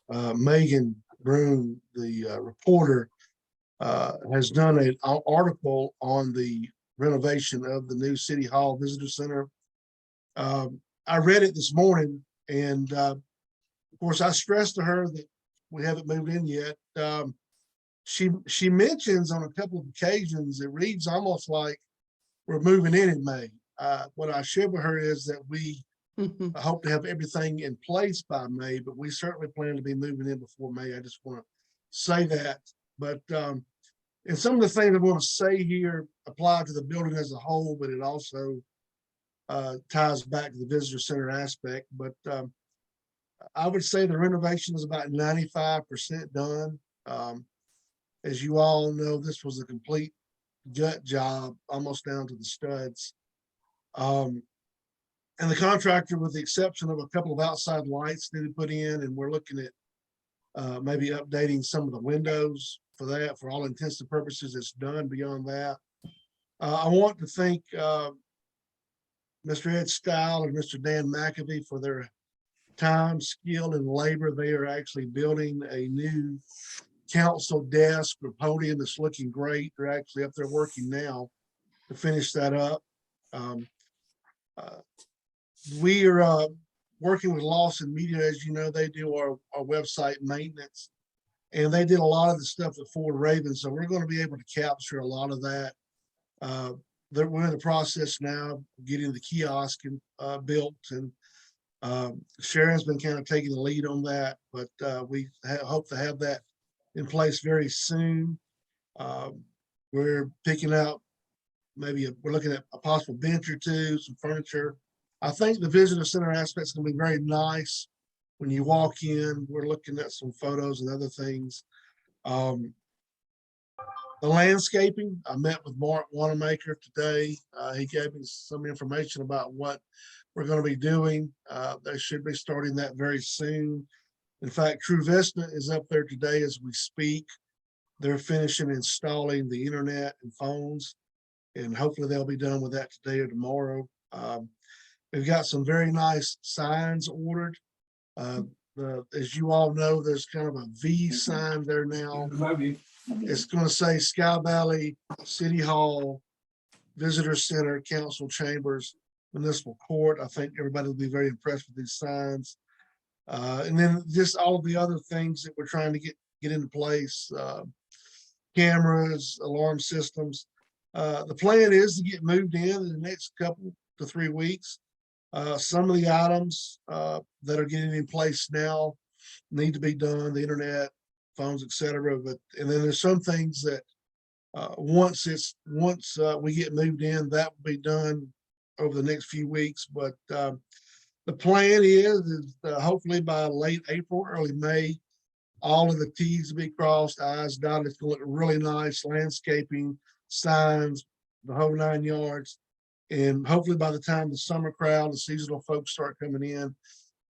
Megan Broom, the reporter, has done an article on the renovation of the new City Hall Visitor Center. I read it this morning, and of course, I stressed to her that we haven't moved in yet. She mentions on a couple of occasions, it reads almost like we're moving in May. What I shared with her is that we hope to have everything in place by May, but we certainly plan to be moving in before May. I just want to say that. But and some of the things I want to say here apply to the building as a whole, but it also ties back to the visitor center aspect. But I would say the renovation is about 95% done. As you all know, this was a complete gut job, almost down to the studs. And the contractor, with the exception of a couple of outside lights that he put in, and we're looking at maybe updating some of the windows for that. For all intents and purposes, it's done. Beyond that, I want to thank Mr. Ed Style and Mr. Dan McAfee for their time, skill, and labor. They are actually building a new council desk or podium that's looking great. They're actually up there working now to finish that up. We are working with Lawson Media. As you know, they do our website maintenance, and they did a lot of the stuff at Ford Raven. So we're going to be able to capture a lot of that. We're in the process now of getting the kiosk built, and Sharon's been kind of taking the lead on that, but we hope to have that in place very soon. We're picking out we're looking at a possible bench or two, some furniture. I think the visitor center aspect is going to be very nice. When you walk in, we're looking at some photos and other things. The landscaping, I met with Mark Wanamaker today. He gave me some information about what we're going to be doing. They should be starting that very soon. In fact, True Vista is up there today as we speak. They're finishing installing the internet and phones, and hopefully they'll be done with that today or tomorrow. We've got some very nice signs ordered. As you all know, there's kind of a V sign there now. It's going to say Sky Valley City Hall, Visitor Center, Council Chambers, Municipal Court. I think everybody will be very impressed with these signs. And then just all of the other things that we're trying to get into place, cameras, alarm systems. The plan is to get moved in the next couple to 3 weeks. Some of the items that are getting in place now need to be done, the internet, phones, etc. And then there's some things that once we get moved in, that will be done over the next few weeks. But the plan is hopefully by late April, early May, all of the T's to be crossed, I's dotted. It's going to look really nice, landscaping, signs, the whole 9 yards. And hopefully by the time the summer crowd, the seasonal folks start coming in,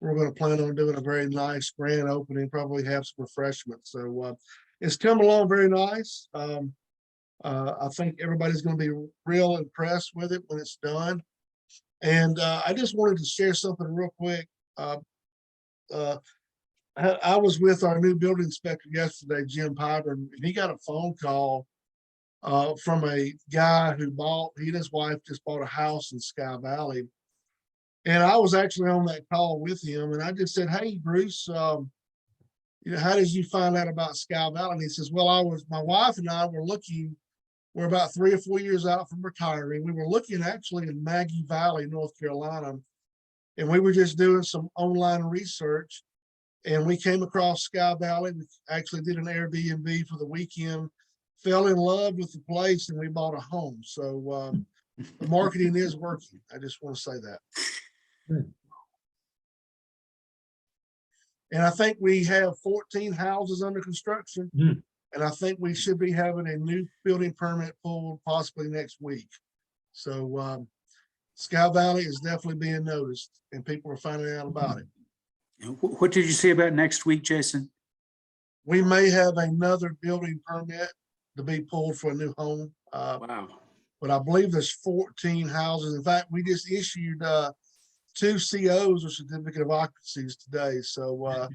we're going to plan on doing a very nice grand opening, probably have some refreshments. So it's come along very nice. I think everybody's going to be real impressed with it when it's done. And I just wanted to share something real quick. I was with our new building inspector yesterday, Jim Piper, and he got a phone call from a guy he and his wife just bought a house in Sky Valley. And I was actually on that call with him, and I just said, "Hey, Bruce, how did you find out about Sky Valley?" And he says, "Well, my wife and I were looking. We're about 3 or 4 years out from retiring. We were looking actually in Maggie Valley, North Carolina, and we were just doing some online research, and we came across Sky Valley. We actually did an Airbnb for the weekend, fell in love with the place, and we bought a home. So the marketing is working. I just want to say that." And I think we have 14 houses under construction. And I think we should be having a new building permit pulled possibly next week. So Sky Valley is definitely being noticed, and people are finding out about it. What did you say about next week, Jason? We may have another building permit to be pulled for a new home. Wow. But I believe there's 14 houses. In fact, we just issued 2 COs or certificate of occupancies today. So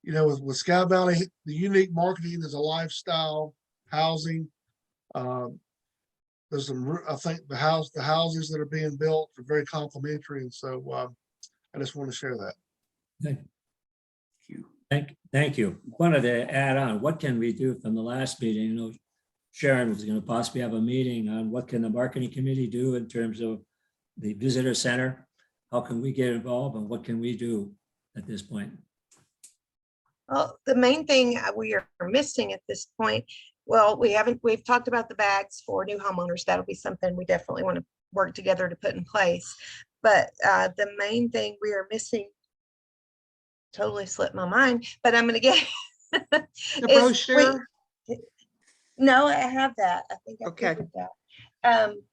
you know, with Sky Valley, the unique marketing is a lifestyle housing. There's some, I think the houses that are being built are very complimentary. And so I just want to share that. Thank you. Wanted to add on, what can we do from the last meeting? You know, Sharon was going to possibly have a meeting on what can the marketing committee do in terms of the visitor center? How can we get involved and what can we do at this point? Well, the main thing we are missing at this point, well, we've talked about the bags for new homeowners. That'll be something we definitely want to work together to put in place. But the main thing we are missing, totally slipped my mind, but I'm gonna get The is brochure, no, I have that. I think I Okay. figured that.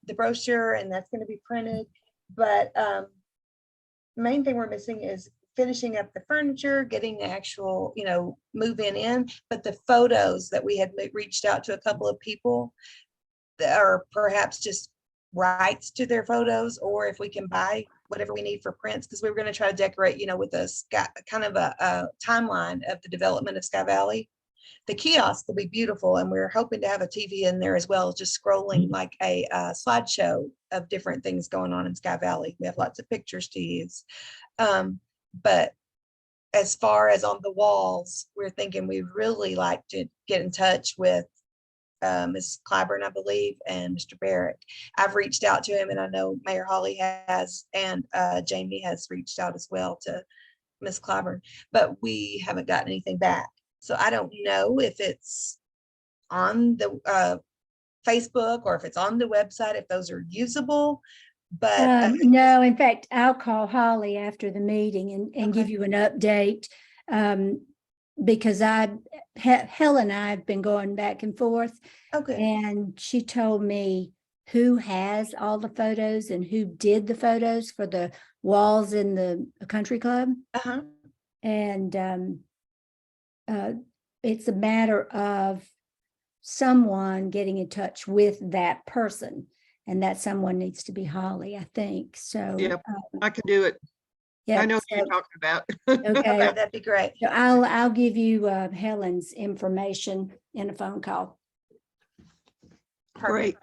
The brochure, and that's gonna be printed, but main thing we're missing is finishing up the furniture, getting the actual, you know, move-in in, but the photos that we had reached out to a couple of people that are perhaps just rights to their photos, or if we can buy whatever we need for prints, because we were going to try to decorate, you know, with a kind of a timeline of the development of Sky Valley. The kiosk will be beautiful, and we're hoping to have a TV in there as well, just scrolling like a slideshow of different things going on in Sky Valley. We have lots of pictures to use. But as far as on the walls, we're thinking we'd really like to get in touch with Ms. Clyburn, I believe, and Mr. Barrett. I've reached out to him, and I know Mayor Holly has, and Jamie has reached out as well to Ms. Clyburn, but we haven't gotten anything back. So I don't know if it's on the Facebook or if it's on the website, if those are usable, but No, in fact, I'll call Holly after the meeting and give Okay. you an update. Because Helen and I have been going back and forth, okay. and she told me who has all the photos and who did the photos for the walls in the country club. Uh-huh. And it's a matter of someone getting in touch with that person. And that someone needs to be Holly, I think. So, Yep. I can do it. yeah. I know who so- you're talking about. Okay. Okay, that'd be great. So I'll give you Helen's information in a phone call. Great.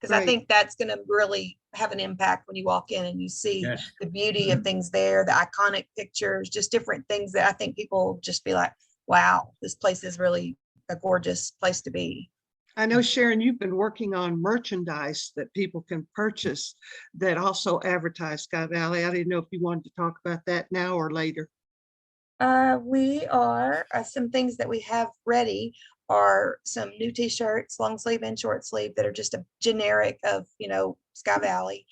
Because I great. think that's going to really have an impact when you walk in and you see Yes. the beauty of things there, the iconic pictures, just different things that I think people will just be like, wow, this place is really a gorgeous place to be. I know, Sharon, you've been working on merchandise that people can purchase that also advertise Sky Valley. I didn't know if you wanted to talk about that now or later. We are, some things that we have ready are some new t-shirts, long sleeve and short sleeve, that are just a generic of, you know, Sky Valley.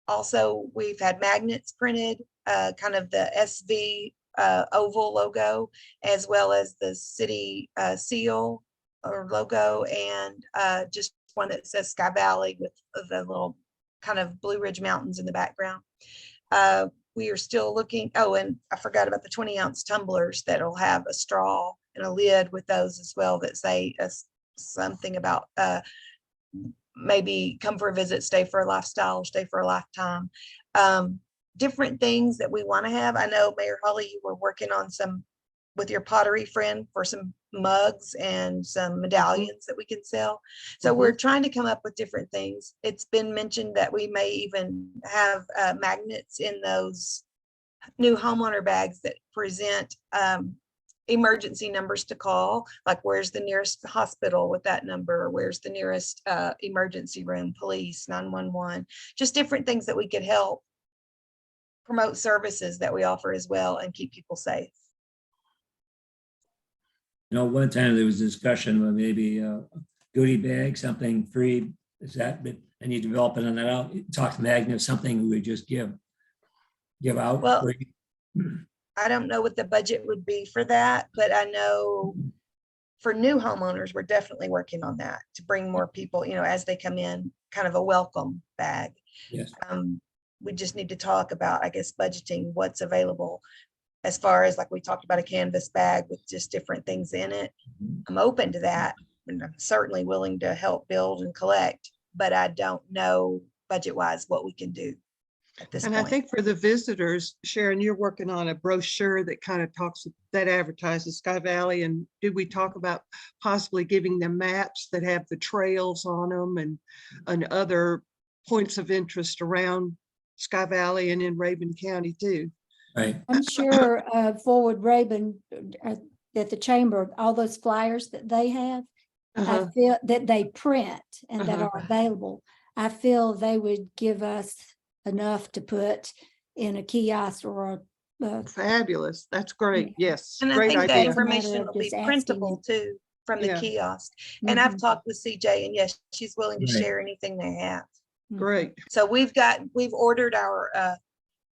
Also, we've had magnets printed, kind of the SV oval logo, as well as the city seal or logo, and just one that says Sky Valley with the little kind of Blue Ridge Mountains in the background. We are still looking, oh, and I forgot about the 20-ounce tumblers that'll have a straw and a lid with those as well, that say something about maybe come for a visit, stay for a lifestyle, stay for a lifetime. Different things that we want to have. I know, Mayor Holly, you were working on some with your pottery friend for some mugs and some medallions that we can sell. So we're trying to come up with different things. It's been mentioned that we may even have magnets in those new homeowner bags that present emergency numbers to call, like where's the nearest hospital with that number, where's the nearest emergency room, police, 911, just different things that we could help promote services that we offer as well and keep people safe. You know, one time there was discussion of maybe a goodie bag, something free. Is that, any development on that out? Talk to Magna, something we would just give out. Well, free. I don't know what the budget would be for that, but I know for new homeowners, we're definitely working on that to bring more people, you know, as they come in, kind of a welcome bag. Yes. We just need to talk about, I guess, budgeting what's available as far as, like we talked about, a canvas bag with just different things in it. I'm open to that, and I'm certainly willing to help build and collect, but I don't know budget wise what we can do. at this And I point. think for the visitors, Sharon, you're working on a brochure that kind of that advertises Sky Valley. And did we talk about possibly giving them maps that have the trails on them and other points of interest around Sky Valley and in Raven County too? Right. I'm sure Forward Raven, that the chamber, all those flyers that they have, I Uh-huh. feel that they print and that Uh-huh. are available. I feel they would give us enough to put in a kiosk or a Fabulous. That's great. Yes, And I great think that idea. It's a matter information of will be just asking printable you. too from the Yeah. kiosk. And I've Mhm, talked with CJ, and yes, she's willing to Right. share anything they have. mhm. Great. So we've ordered our,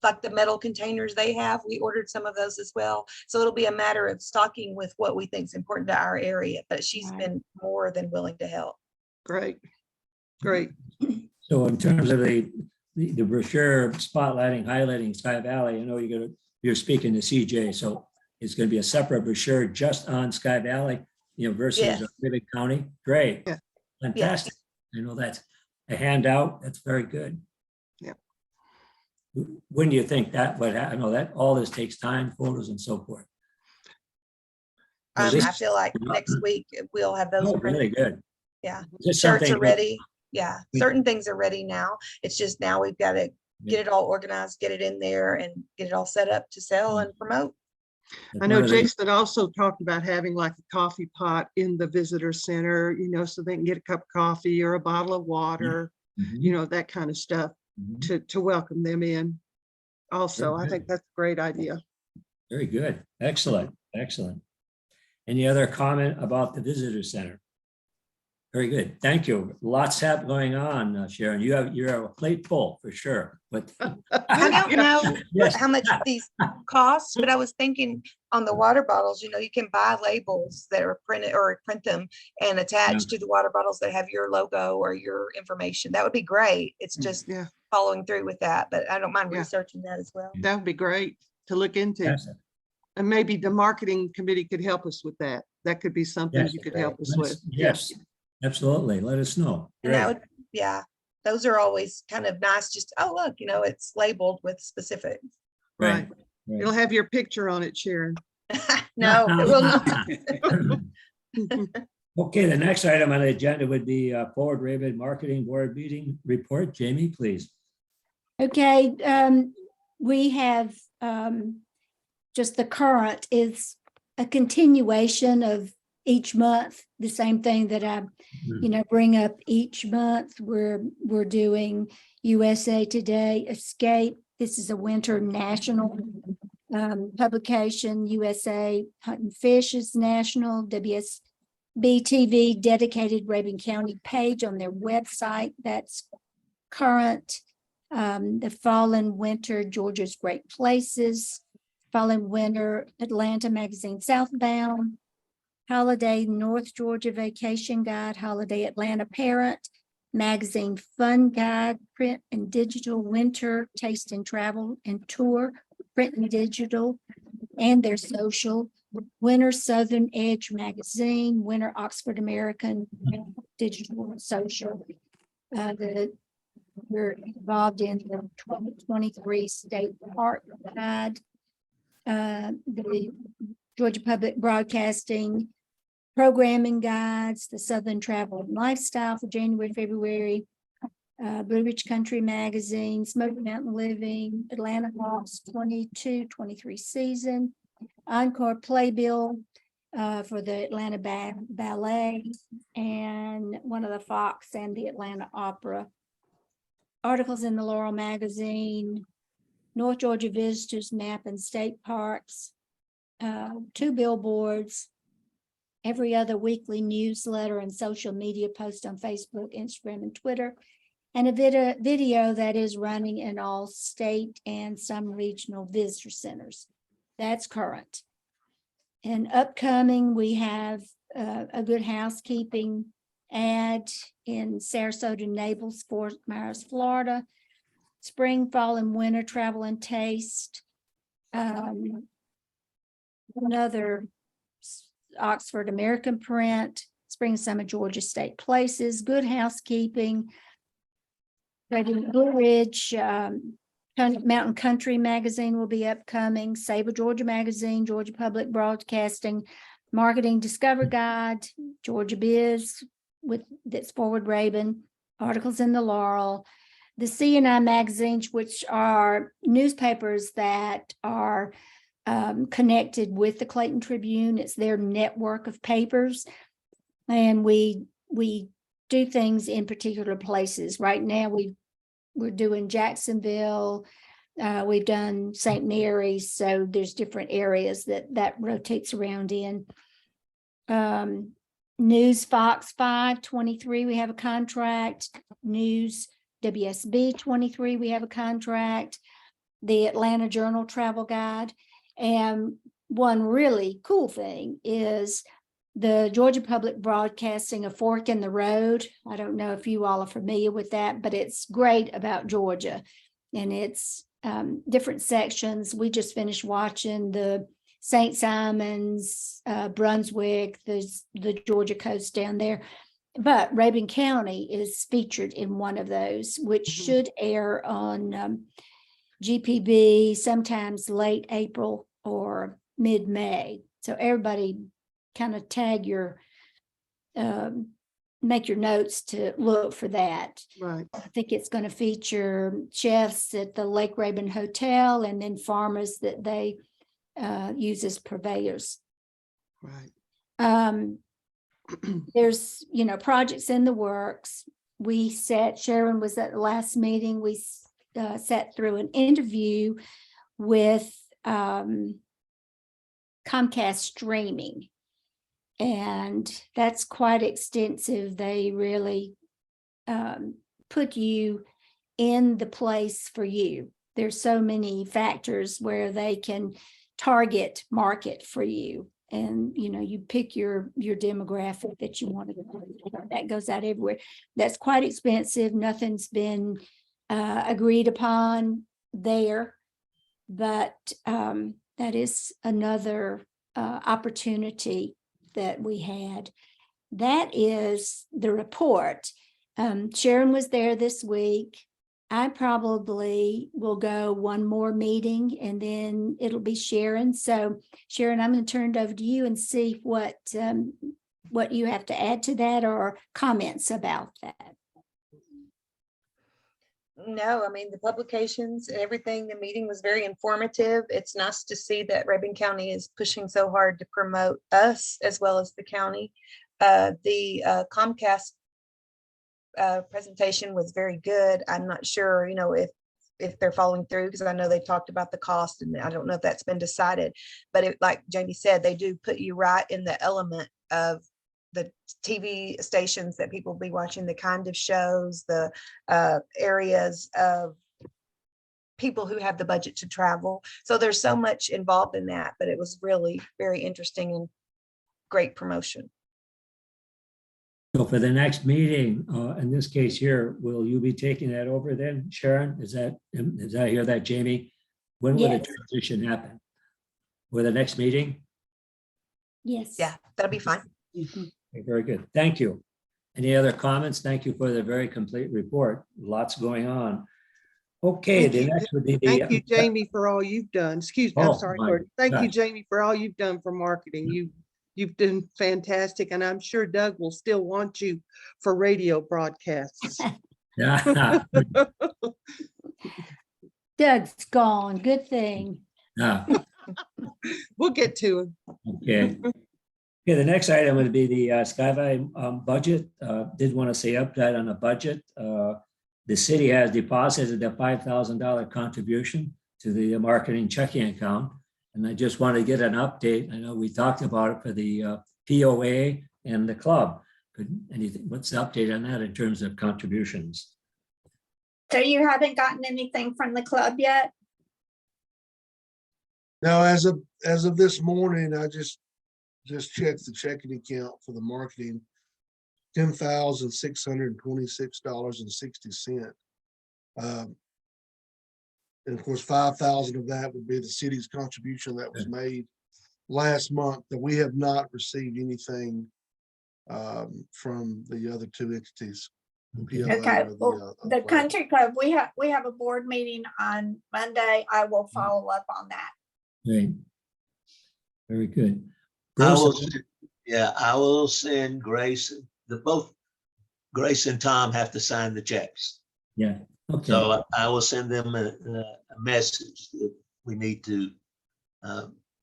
like the metal containers they have, we ordered some of those as well. So it'll be a matter of stocking with what we think is important to our area, but she's Right. been more than willing to help. Great. Great. So in terms of the brochure spotlighting, highlighting Sky Valley, I know you're speaking to CJ, so it's going to be a separate brochure just on Sky Valley, versus Yes. Ribbon County. Great. Yeah. Fantastic. I know that's a handout. That's very good. Yeah. When do you think that would happen? I know that all this takes time, photos and so forth. Well, I this- feel like next week we'll have those Oh, really printed. good. Yeah. Is this Shirts something are ready. Yeah, we- certain things are ready now. It's just now we've got to get it all organized, get it in there and get it all set up to sell and promote. I know one of the- Jason also talked about having like a coffee pot in the visitor center, so they can get a cup of coffee or a bottle of water, Mhm, that kind of stuff mhm. to welcome them in. Also, I Very think good. that's a great idea. Very good. Excellent. Excellent. Any other comment about the visitor center? Very good. Thank you. Lots going on, Sharon. You're a plate full for sure, but. I don't know Yes. how much these cost, but I was thinking on the water bottles, you can buy labels that are printed or print them and attach to the water bottles that have your logo or your information. That would be great. It's just Yeah, following through with that, but I don't mind Yeah. researching that as well. that would be great to look into. Yes. And maybe the marketing committee could help us with that. That could be something Yes. you could help us with. Yes, absolutely. Let us know. And that Great. would, yeah, those are always kind of nice, just, oh, look, it's labeled with specifics. Right. Right. It'll have your picture on it, Sharon. No, it will not. Okay, the next item on the agenda would be Forward Raven Marketing Board Meeting Report. Jamie, please. Okay, we have, just the current is a continuation of each month, the same thing that I, bring up each month. We're doing USA Today Escape. This is a winter national publication. USA Hunt and Fish is national. WSB-TV dedicated Raven County page on their website. That's current. The fall and winter Georgia's Great Places, fall and winter Atlanta Magazine Southbound, Holiday North Georgia Vacation Guide, Holiday Atlanta Parent, Magazine Fun Guide, print and digital winter taste and travel and tour, print and digital, and their social, Winter Southern Edge Magazine, Winter Oxford American, digital and social. We're involved in the 2023 State Park Guide, the Georgia Public Broadcasting Programming Guides, the Southern Travel and Lifestyle for January, February, Blue Ridge Country Magazine, Smoky Mountain Living, Atlanta Hawks 22-23 season, Encore Playbill for the Atlanta Ballet, and one of the Fox and the Atlanta Opera. Articles in the Laurel Magazine, North Georgia Visitors Map and State Parks, 2 billboards, every other weekly newsletter and social media post on Facebook, Instagram, and Twitter, and a video that is running in all state and some regional visitor centers. That's current. And upcoming, we have a Good Housekeeping ad in Sarasota, Naples, Fort Myers, Florida. Spring, fall, and winter travel and taste. Another Oxford American print, spring, summer, Georgia State Places, Good Housekeeping. Blue Ridge Mountain Country Magazine will be upcoming, Save Georgia Magazine, Georgia Public Broadcasting, Marketing Discover Guide, Georgia Biz that's Forward Raven, Articles in the Laurel, the CNI magazines, which are newspapers that are connected with the Clayton Tribune. It's their network of papers. And we do things in particular places. Right now, we're doing Jacksonville. We've done St. Mary's. So there's different areas that rotates around in. News Fox 523, we have a contract. News WSB 23, we have a contract. The Atlanta Journal Travel Guide. And one really cool thing is the Georgia Public Broadcasting, A Fork in the Road. I don't know if you all are familiar with that, but it's great about Georgia. And it's different sections. We just finished watching the St. Simons, Brunswick, the Georgia coast down there. But Rabun County is featured in one of those, which should air on GPB sometimes late April or mid-May. So everybody kind of tag make your notes to look for that. Right. I think it's going to feature chefs at the Lake Rabun Hotel and then farmers that they use as purveyors. Right. There's, projects in the works. Sharon was at the last meeting, we sat through an interview with Comcast Streaming. And that's quite extensive. They really put you in the place for you. There's so many factors where they can target market for you. And, you pick your demographic that you want to go. That goes out everywhere. That's quite expensive. Nothing's been agreed upon there. But that is another opportunity that we had. That is the report. Sharon was there this week. I probably will go one more meeting and then it'll be Sharon. So Sharon, I'm going to turn it over to you and see what you have to add to that or comments about that. No, I mean, the publications and everything, the meeting was very informative. It's nice to see that Rabun County is pushing so hard to promote us as well as the county. The Comcast presentation was very good. I'm not sure, if they're following through, because I know they talked about the cost and I don't know if that's been decided, but like Jamie said, they do put you right in the element of the TV stations that people will be watching, the kind of shows, the areas of people who have the budget to travel. So there's so much involved in that, but it was really very interesting and great promotion. So for the next meeting, in this case here, will you be taking that over then, Sharon? Did I hear that, Jamie? When will the Yes. transition happen? For the next meeting? Yes. Yeah, that'll be fine. Okay, very good. Thank you. Any other comments? Thank you for the very complete report. Lots going on. Okay, Thank the you. next would be the. Thank you, Jamie, for all you've done. Excuse me, I'm Oh, sorry, my Gordon. Thank you, gosh. Jamie, for all you've done for marketing. You've done fantastic, and I'm sure Doug will still want you for radio broadcasts. Yeah. Doug's gone. Good thing. Yeah. We'll get to him. Okay. Okay, the next item would be the Skyway budget. Did want to say update on the budget. The city has deposited a $5,000 contribution to the marketing checking account. And I just want to get an update. I know we talked about it for the POA and the club. What's the update on that in terms of contributions? So you haven't gotten anything from the club yet? Now, as of this morning, I just checked the checking account for the marketing, $10,626.60. And of course, 5,000 of that would be the city's contribution that was made last month, that we have not received anything from the other two entities. PLA Okay, or the, well, the flag. country club, we have a board meeting on Monday. I will follow up on that. Great. Very good. I Bruce, will, yeah, I will send Grace, both Grace and Tom have to sign the checks. yeah, okay, So I will send them a message that we need to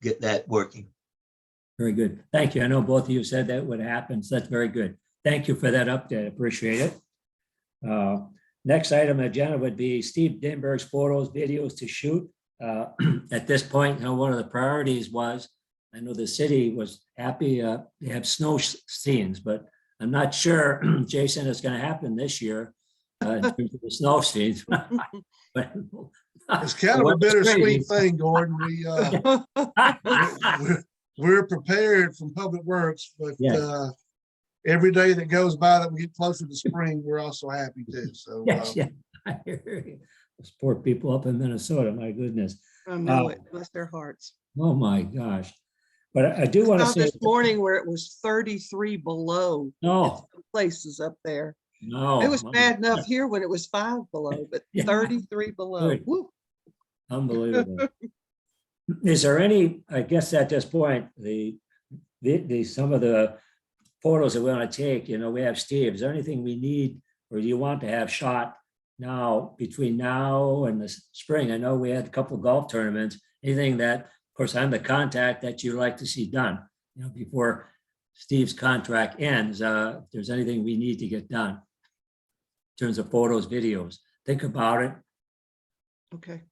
get that working. very good. Thank you. I know both of you said that would happen, so that's very good. Thank you for that update. Appreciate it. Next item on the agenda would be Steve Denberg's photos, videos to shoot. At this point, you know, one of the priorities was, I know the city was happy to have snow scenes, but I'm not sure, Jason, it's going to happen this year in terms of the snow scenes. But- It's kind of a bittersweet thing, Gordon. We're prepared from Public Works, but Yes. every day that goes by that we get closer to spring, we're also happy too. So Yes, yeah. I hear you. Those poor people up in Minnesota, my goodness. I know it, bless their hearts. Oh, my gosh. But I do want to Saw say. this morning where it was 33 below in No, some places up there. no. It was my bad enough God, here when it was 5 below, but Yeah. 33 below. Good. Woo. Unbelievable. Is there any, I guess at this point, some of the photos that we want to take, you know, we have Steve, is there anything we need or do you want to have shot now between now and the spring? I know we had a couple of golf tournaments, anything that, of course, I'm the contact that you'd like to see done, you know, before Steve's contract ends, if there's anything we need to get done in terms of photos, videos, think about it. Okay.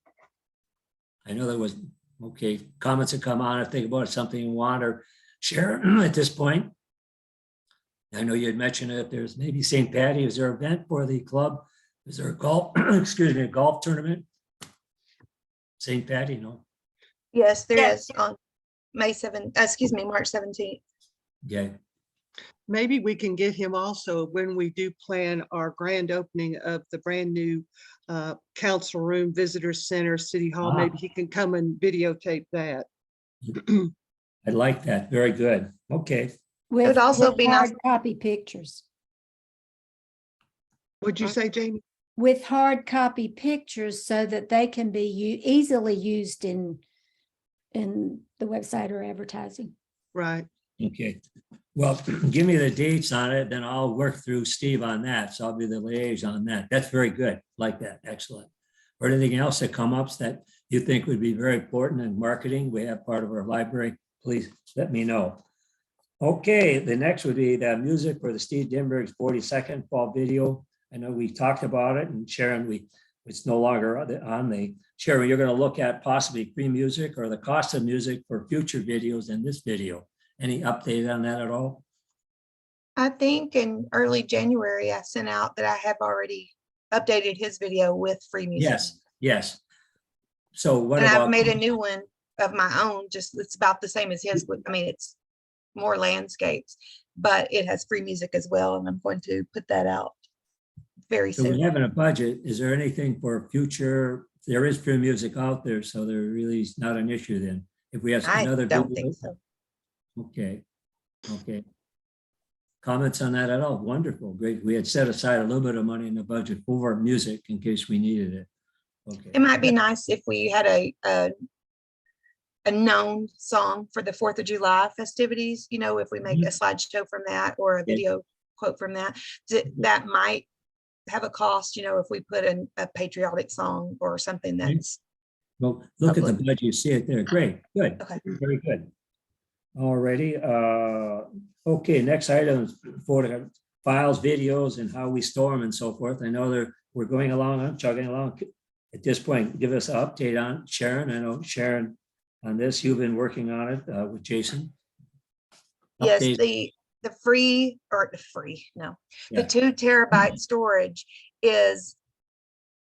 I know there was, okay, comments that come on, if think about it, something you want or share at this point. I know you had mentioned if there's maybe St. Patty, is there an event for the club? Is there a golf, excuse me, a golf tournament? St. Patty, no? Yes, there Yes. is on March 17th. Yeah, Maybe we can get him also when we do plan our grand opening of the brand new council room, visitor center, city hall. Ah. Maybe he can come and videotape that. I like that. Very good. Okay, With also with be nice- hard copy pictures. Would you say, Jamie? With hard copy pictures so that they can be easily used in the website or advertising. Right. okay. Well, give me the dates on it, then I'll work through Steve on that. So I'll be the liaison on that. That's very good. Like that. Excellent. Or anything else that come up that you think would be very important in marketing, we have part of our library, please let me know. Okay, the next would be the music for the Steve Denberg's 42nd fall video. I know we talked about it and Sharon, it's no longer on the, Sharon, you're going to look at possibly free music or the cost of music for future videos in this video. Any update on that at all? I think in early January, I sent out that I have already updated his video with free music. Yes, yes. So what And I've about? made a new one of my own, just it's about the same as his. I mean, it's more landscapes, but it has free music as well. And I'm going to put that out very So we soon. having a budget, is there anything for future, there is free music out there, so there really is not an issue then. If we have I another. don't video- think so. Okay, okay. Comments on that at all? Wonderful, great. We had set aside a little bit of money in the budget for music in case we needed it. Okay. It might be nice if we had a known song for the 4th of July festivities, you know, if we make a slideshow from that or a video quote from that, that might have a cost, you know, if we put in a patriotic song or something that's, Well, look at the budget, you see it there. Great, good, Okay. very good. Alrighty, okay, next item is for the files, videos, and how we store them and so forth. I know we're going along, I'm chugging along. At this point, give us an update on Sharon. I know Sharon, on this, you've been working on it with Jason. yes, Update. the free, no, the Yeah. 2 terabyte storage is,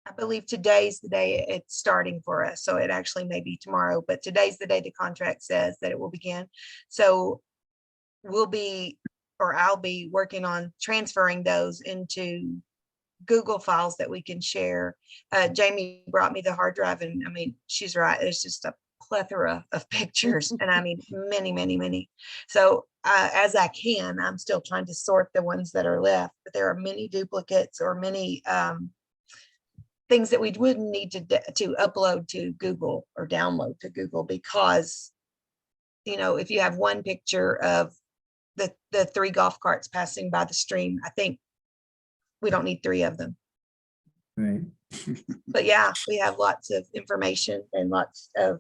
I believe today's the day it's starting for us. So it actually may be tomorrow, but today's the day the contract says that it will begin. So I'll be working on transferring those into Google files that we can share. Jamie brought me the hard drive and I mean, she's right. It's just a plethora of pictures and I mean, many, many, many. So as I can. I'm still trying to sort the ones that are left, but there are many duplicates or many things that we wouldn't need to upload to Google or download to Google because, you know, if you have one picture of the 3 golf carts passing by the stream, I think we don't need 3 of them. Right. But yeah, we have lots of information and lots of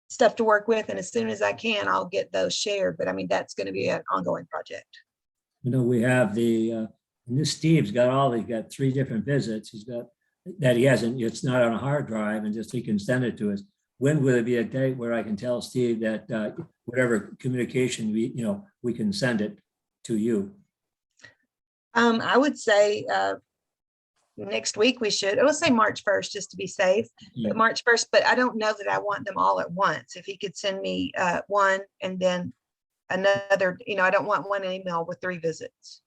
stuff to work with. And as soon as I can, I'll get those shared. But I mean, that's going to be an ongoing project. You know, we have and this Steve's got he's got 3 different visits. He's got that he hasn't, it's not on a hard drive and just he can send it to us. When will it be a date where I can tell Steve that whatever communication we can send it to you? I would say next week we should, let's say March 1st, just to be safe. Yeah. But March 1st, but I don't know that I want them all at once. If he could send me one and then another, I don't want one email with 3 visits.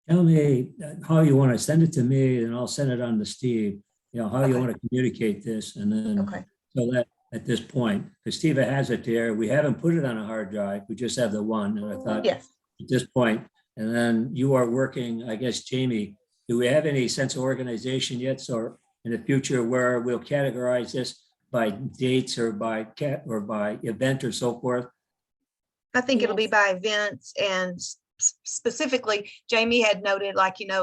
Tell me how you want to send it to me and I'll send it on to Steve, how you Okay. want to communicate this. And then Okay. so that at this point, because Steve has it there, we haven't put it on a hard drive. We just have the one. And I thought Yes. at this point, and then you are working, I guess, Jamie, do we have any sense of organization yet? So in the future where we'll categorize this by dates or by event or so forth? I think it'll be Yes. by events and specifically Jamie had noted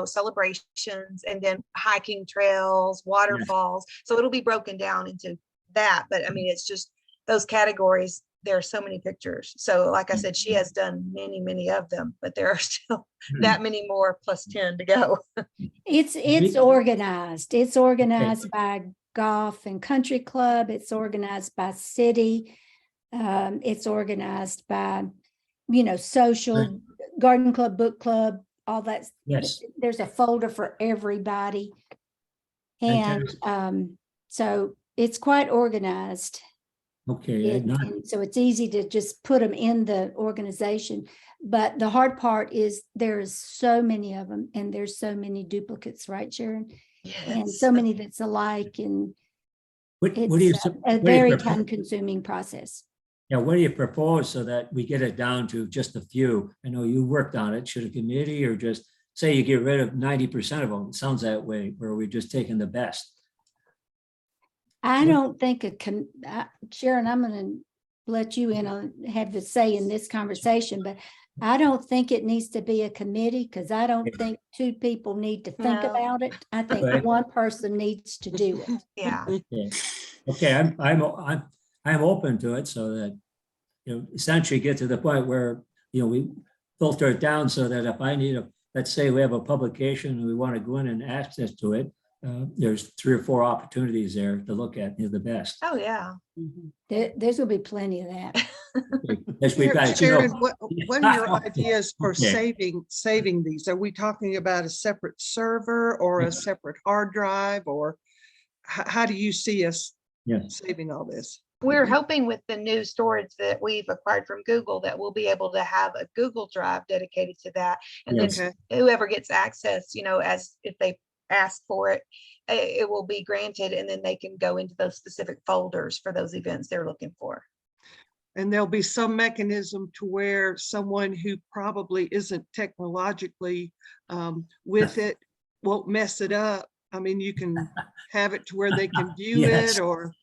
celebrations and then hiking trails, waterfalls. So it'll be broken down into that. But I mean, it's just those categories. There are so many pictures. So like I said, she has done many, many of them, but there are still that many more plus 10 to go. It's organized. It's organized by golf and country club. It's organized by city. It's organized by, social, garden club, book club, all that. Yes. There's a folder for everybody. And so it's quite organized. Okay. And so it's easy to just put them in the organization. But the hard part is there's so many of them and there's so many duplicates, right, Sharon? And Yes. so many that's alike, and What do you, it's a what do you very propose? time-consuming process. Yeah, what do you propose so that we get it down to just a few? I know you worked on it. Should a committee or just say you get rid of 90% of them? It sounds that way, where we're just taking the best. I don't think Sharon, I'm going to let you in on, have the say in this conversation, but I don't think it needs to be a committee because I don't think 2 people need to think No. about it. I think Right. 1 person needs to do it. Yeah. Okay, I'm open to it so that, essentially get to the point where, we filter it down so that if I need let's say we have a publication and we want to go in and access to it, there's 3 or 4 opportunities there to look at, the best. Oh, yeah. There's going to be plenty of that. Yes, we've got, Sharon, what are your ideas for Okay. saving these? Are we talking about a separate server or a separate hard drive, or how do you see us Yes. saving all this? We're hoping with the new storage that we've acquired from Google that we'll be able to have a Google Drive dedicated to that. And then Yes. Okay, whoever gets access, as if they ask for it, it will be granted, and then they can go into those specific folders for those events they're looking for. and there'll be some mechanism to where someone who probably isn't technologically with it won't mess it up. I mean, you can have it to where they can view Yes. it, or,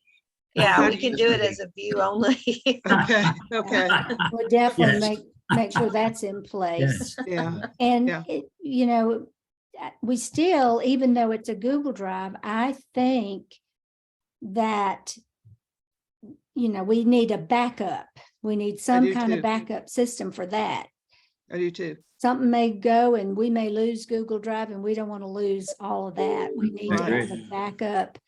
Yeah, How we do can you- do it as a view only. okay, okay, We'll definitely Yes. make sure that's in place. yeah, And, Yeah. we still, even though it's a Google Drive, I think that, we need a backup. We need some do kind of too. backup system for that. I do too. Something may go and we may lose Google Drive, and we don't want to lose all of that. We need to Right. have a backup.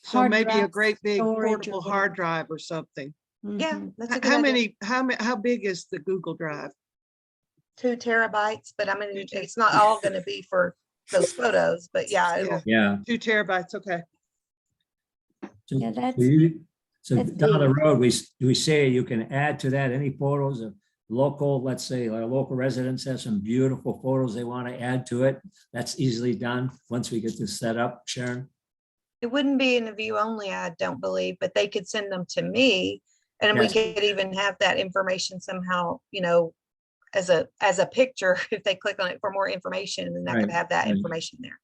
So hard maybe a drive great big storage or portable hard whatever. drive or something. Yeah, Mhm. that's a good How idea. many, how big is the Google Drive? 2 terabytes, but I mean, it's not all going to be for those photos, but yeah, it'll, Yeah. 2 terabytes, okay. So Yeah, that's- So that's down the big. road, we say you can add to that any photos of local, let's say, our local residents have some beautiful photos they want to add to it. That's easily done once we get this set up, Sharon. it wouldn't be in the view only, I don't believe, but they could send them to me And we Yes. could even have that information somehow, as a picture, if they click on it for more information, then that could Right, have that right. information there.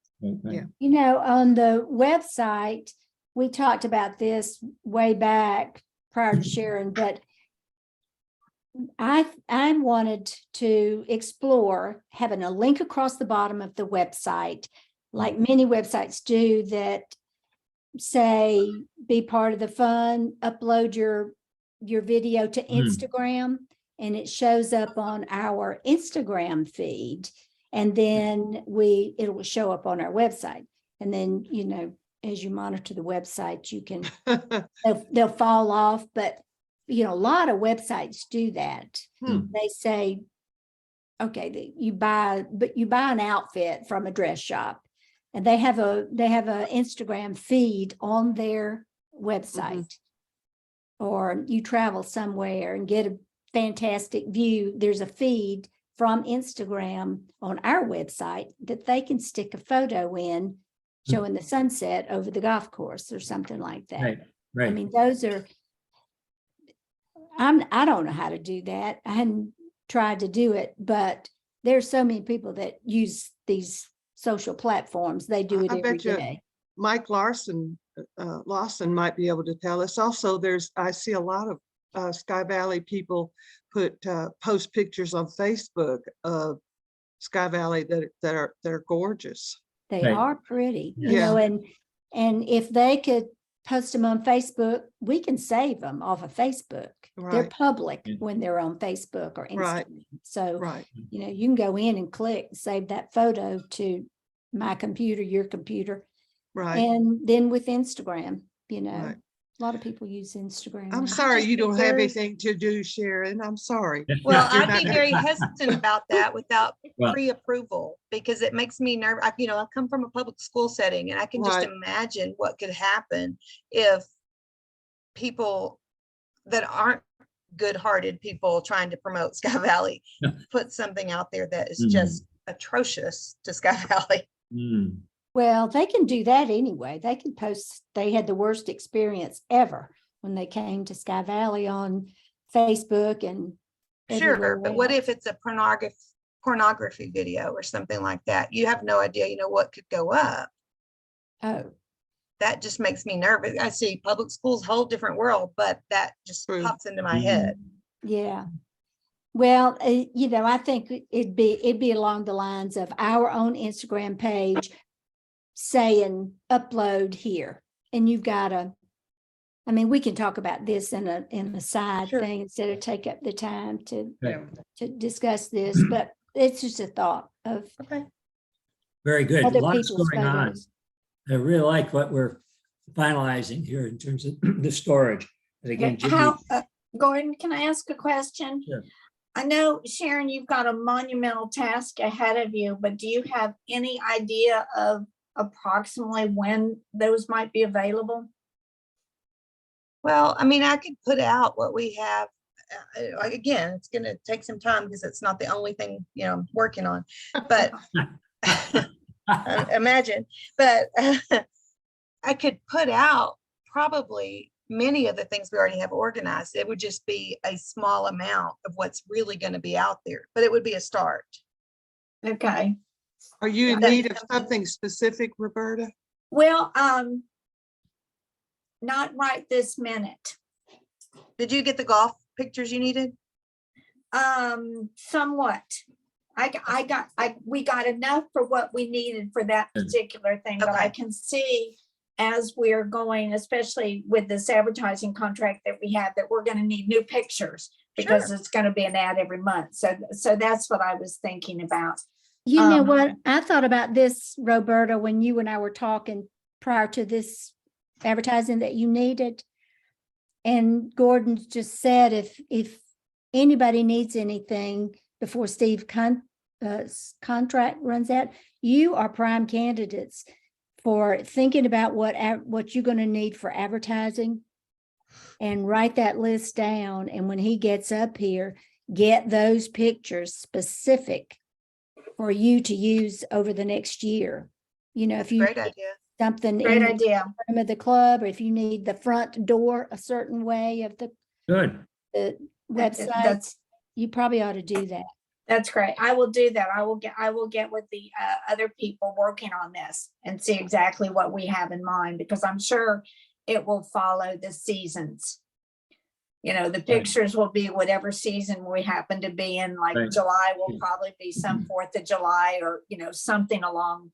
Yeah. On the website, we talked about this way back prior to Sharon, but I wanted to explore having a link across the bottom of the website, like many websites do, that say, be part of the fun, upload your video to Instagram, and it shows up on our Instagram feed. And then it will show up on our website. And then, as you monitor the website, you can, they'll fall off, but a lot of websites do that. They say, okay, you buy an outfit from a dress shop, and they have a Instagram feed on their website. Or you travel somewhere and get a fantastic view. There's a feed from Instagram on our website that they can stick a photo in showing the sunset over the golf course or something like that. Right, I right. mean, those are, I don't know how to do that. I hadn't tried to do it, but there's so many people that use these social platforms. They do it I every bet you day. Mike Lawson might be able to tell us. Also, I see a lot of Sky Valley people post pictures on Facebook of Sky Valley that are gorgeous. They Right. are pretty, Yeah. and if they could post them on Facebook, we can save them off of Facebook. They're Right. public Yeah. when they're on Facebook or Right. Instagram. So, Right. you can go in and click, save that photo to my computer, your computer. Right. And then with Instagram, Right. a lot of people use Instagram. I'm now. sorry just you be don't have very- anything to do, Sharon. I'm sorry. Well, You're I'd be not- very hesitant about that without Well- pre-approval, because it makes me nervous. I come from a public school setting, and I can just Right. imagine what could happen if people that aren't good-hearted people trying to promote Sky Valley Yeah. put something out there that is Mhm. just atrocious to Sky Valley. Mm. Well, they can do that anyway. They can post, they had the worst experience ever when they came to Sky Valley on Facebook and Sure, everywhere but what if else. it's a pornography video or something like that? You have no idea, what could go up. Oh, That just makes me nervous. I see public schools, whole different world, but that just True. pops into my head. yeah. Well, I think it'd be along the lines of our own Instagram page saying upload here. And you've got we can talk about this in a side Sure. thing instead of take up the time to Right. discuss this, but it's just a thought of Okay. Very good. other Lots people's going on. photos. I really like what we're finalizing here in terms of the storage. And again, Jimmy, Gordon, can I ask a question? Sure. I know, Sharon, you've got a monumental task ahead of you, but do you have any idea of approximately when those might be available? Well, I could put out what we have. Again, it's going to take some time because it's not the only thing, I'm working on, but imagine, but I could put out probably many of the things we already have organized. It would just be a small amount of what's really going to be out there, but it would be a start. Okay, Are you in That's need of something- something specific, Roberta? well, not right this minute. Did you get the golf pictures you needed? Somewhat. We got enough for what we needed for that Good. particular thing, but I Okay. can see as we're going, especially with this advertising contract that we have, that we're gonna need new pictures because it's gonna be an ad every month. So that's what I was thinking about. You know Um, what? I thought about this, Roberta, when you and I were talking prior to this advertising that you needed. And Gordon just said, if anybody needs anything before contract runs out, you are prime candidates for thinking about what you're going to need for advertising, and write that list down. And when he gets up here, get those pictures specific for you to use over the next year. If you Great need idea. something Great in the idea. room of the club, or if you need the front door a certain way of the Good. The website, That's, you probably ought to do that. that's great. I will do that. I will get with the other people working on this and see exactly what we have in mind, because I'm sure it will follow the seasons. You know, the pictures will be whatever season we happen to be in, like Right. July will probably be some 4th of July, or, you know, something along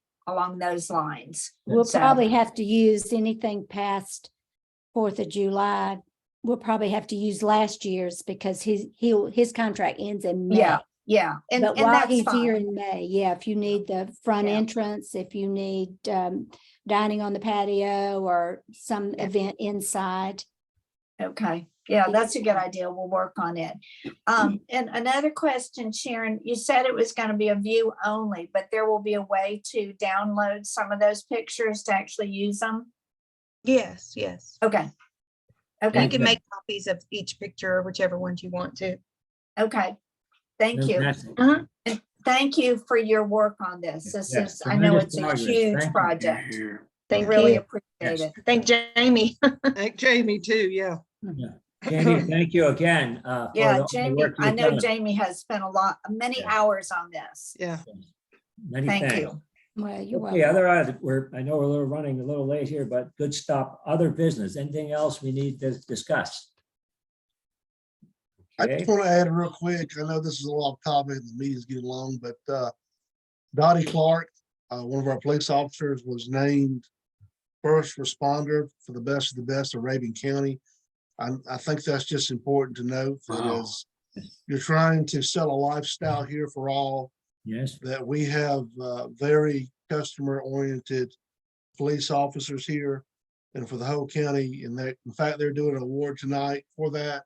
those lines. We'll So- probably have to use anything past 4th of July. We'll probably have to use last year's because his contract ends in May. Yeah, yeah. And But while that's he's here fine. in May, yeah, if you need the front Yeah. entrance, if you need dining on the patio or some Yeah. event inside. Okay, yeah, that's a good idea. We'll work on it. And another question, Sharon, you said it was going to be a view only, but there will be a way to download some of those pictures to actually use them? Yes, yes. Okay. You Okay, can make copies of each picture, whichever ones you want to. okay. Thank you. Fantastic. Thank you for your work on this. This Yes, is, I know tremendous it's a progress. huge Thank you. project. Here. Thank Really you. appreciate Yes. it. Thank Jamie. Thank Jamie too, yeah. Jamie, thank you again. For Yeah, all the Jamie, work I you've know done. Jamie has spent many Yeah. hours on this. Yeah. Many Thank thanks. you. Well, you're Okay, welcome. I know we're running a little late here, but good stuff. Other business, anything else we need to discuss? I Okay, just want to add real quick, I know this is a lot of topic, the meeting's getting long, but Dottie Clark, one of our police officers, was named first responder for the best of the best of Rabin County. I think that's just important to note that Wow. as you're trying to sell a lifestyle here for all, yes, that we have very customer-oriented police officers here and for the whole county. And that, in fact, they're doing an award tonight for that.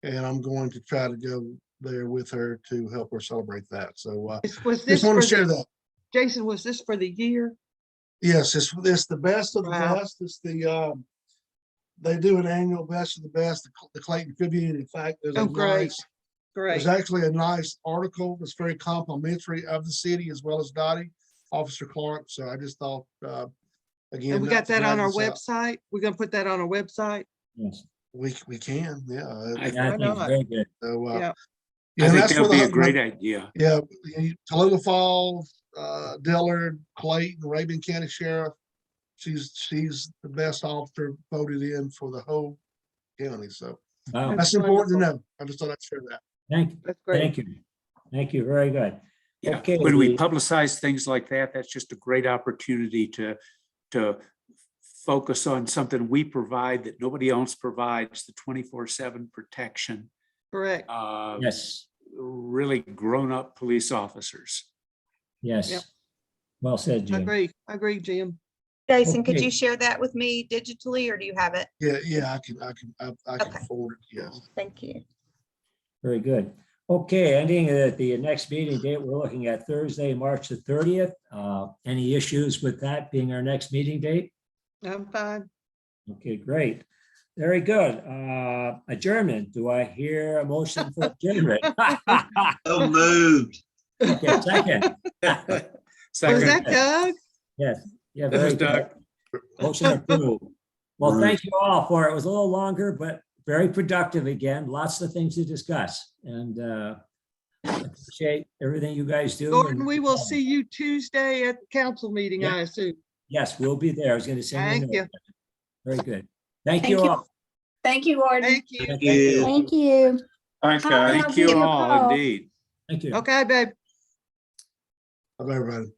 And I'm going to try to go there with her to help her celebrate that. So Was this just want for to share the, that. Jason, was this for the year? Yes, it's the best of the Wow. best. It's they do an annual best of the best, the Clayton Tribune. In fact, Oh, great. there's Great. actually a nice article that's very complimentary of the city as well as Dottie, Officer Clark. So I just thought, again. And we not got to that on drag our this out, website? We're gonna put that on our website? yes. We can, yeah. I Yeah, I think it's not? very good. So, Yeah. I yeah, think that's that would where be a the- great idea. Yeah, Tallulah Falls, Dillard, Clayton, Rabin County Sheriff. She's the best officer voted in for the whole county. So Wow, that's important to know. I just thought I'd share that. That's great. thank you. Thank you, very good. Yeah, Okay, when we the- publicize things like that, that's just a great opportunity to focus on something we provide that nobody else provides, the 24/7 protection. Correct. Yes, Really grown-up police officers. Yep. yes. Well said, Jim. I agree, Jim. Jason, could Okay. you share that with me digitally, or do you have it? Yeah, I can Okay. forward it. Yes. Thank you. Very good. Okay, ending at the next meeting date, we're looking at Thursday, March the 30th. Any issues with that being our next meeting date? I'm fine. Okay, great. Very good. Adjournment. Do I hear a motion for adjournment? So moved. Okay, second. Was Second. that Doug? Yes, yeah, That very was good. Doug. Motion approved. Well, thank you all for it. It was a little longer, but very productive again. Lots of things to discuss and appreciate everything you guys do. Gordon, and- we will see you Tuesday at the council meeting, I assume. Yes, we'll be there. I was going to send you. a Thank you. note. Very good. Thank Thank you you. all. Thank you, Gordon. Thank you. Thank you. Thank you. Thanks, Hi. guys. Thank you Give a all, call. indeed. Thank you. Okay, babe. Bye, everybody.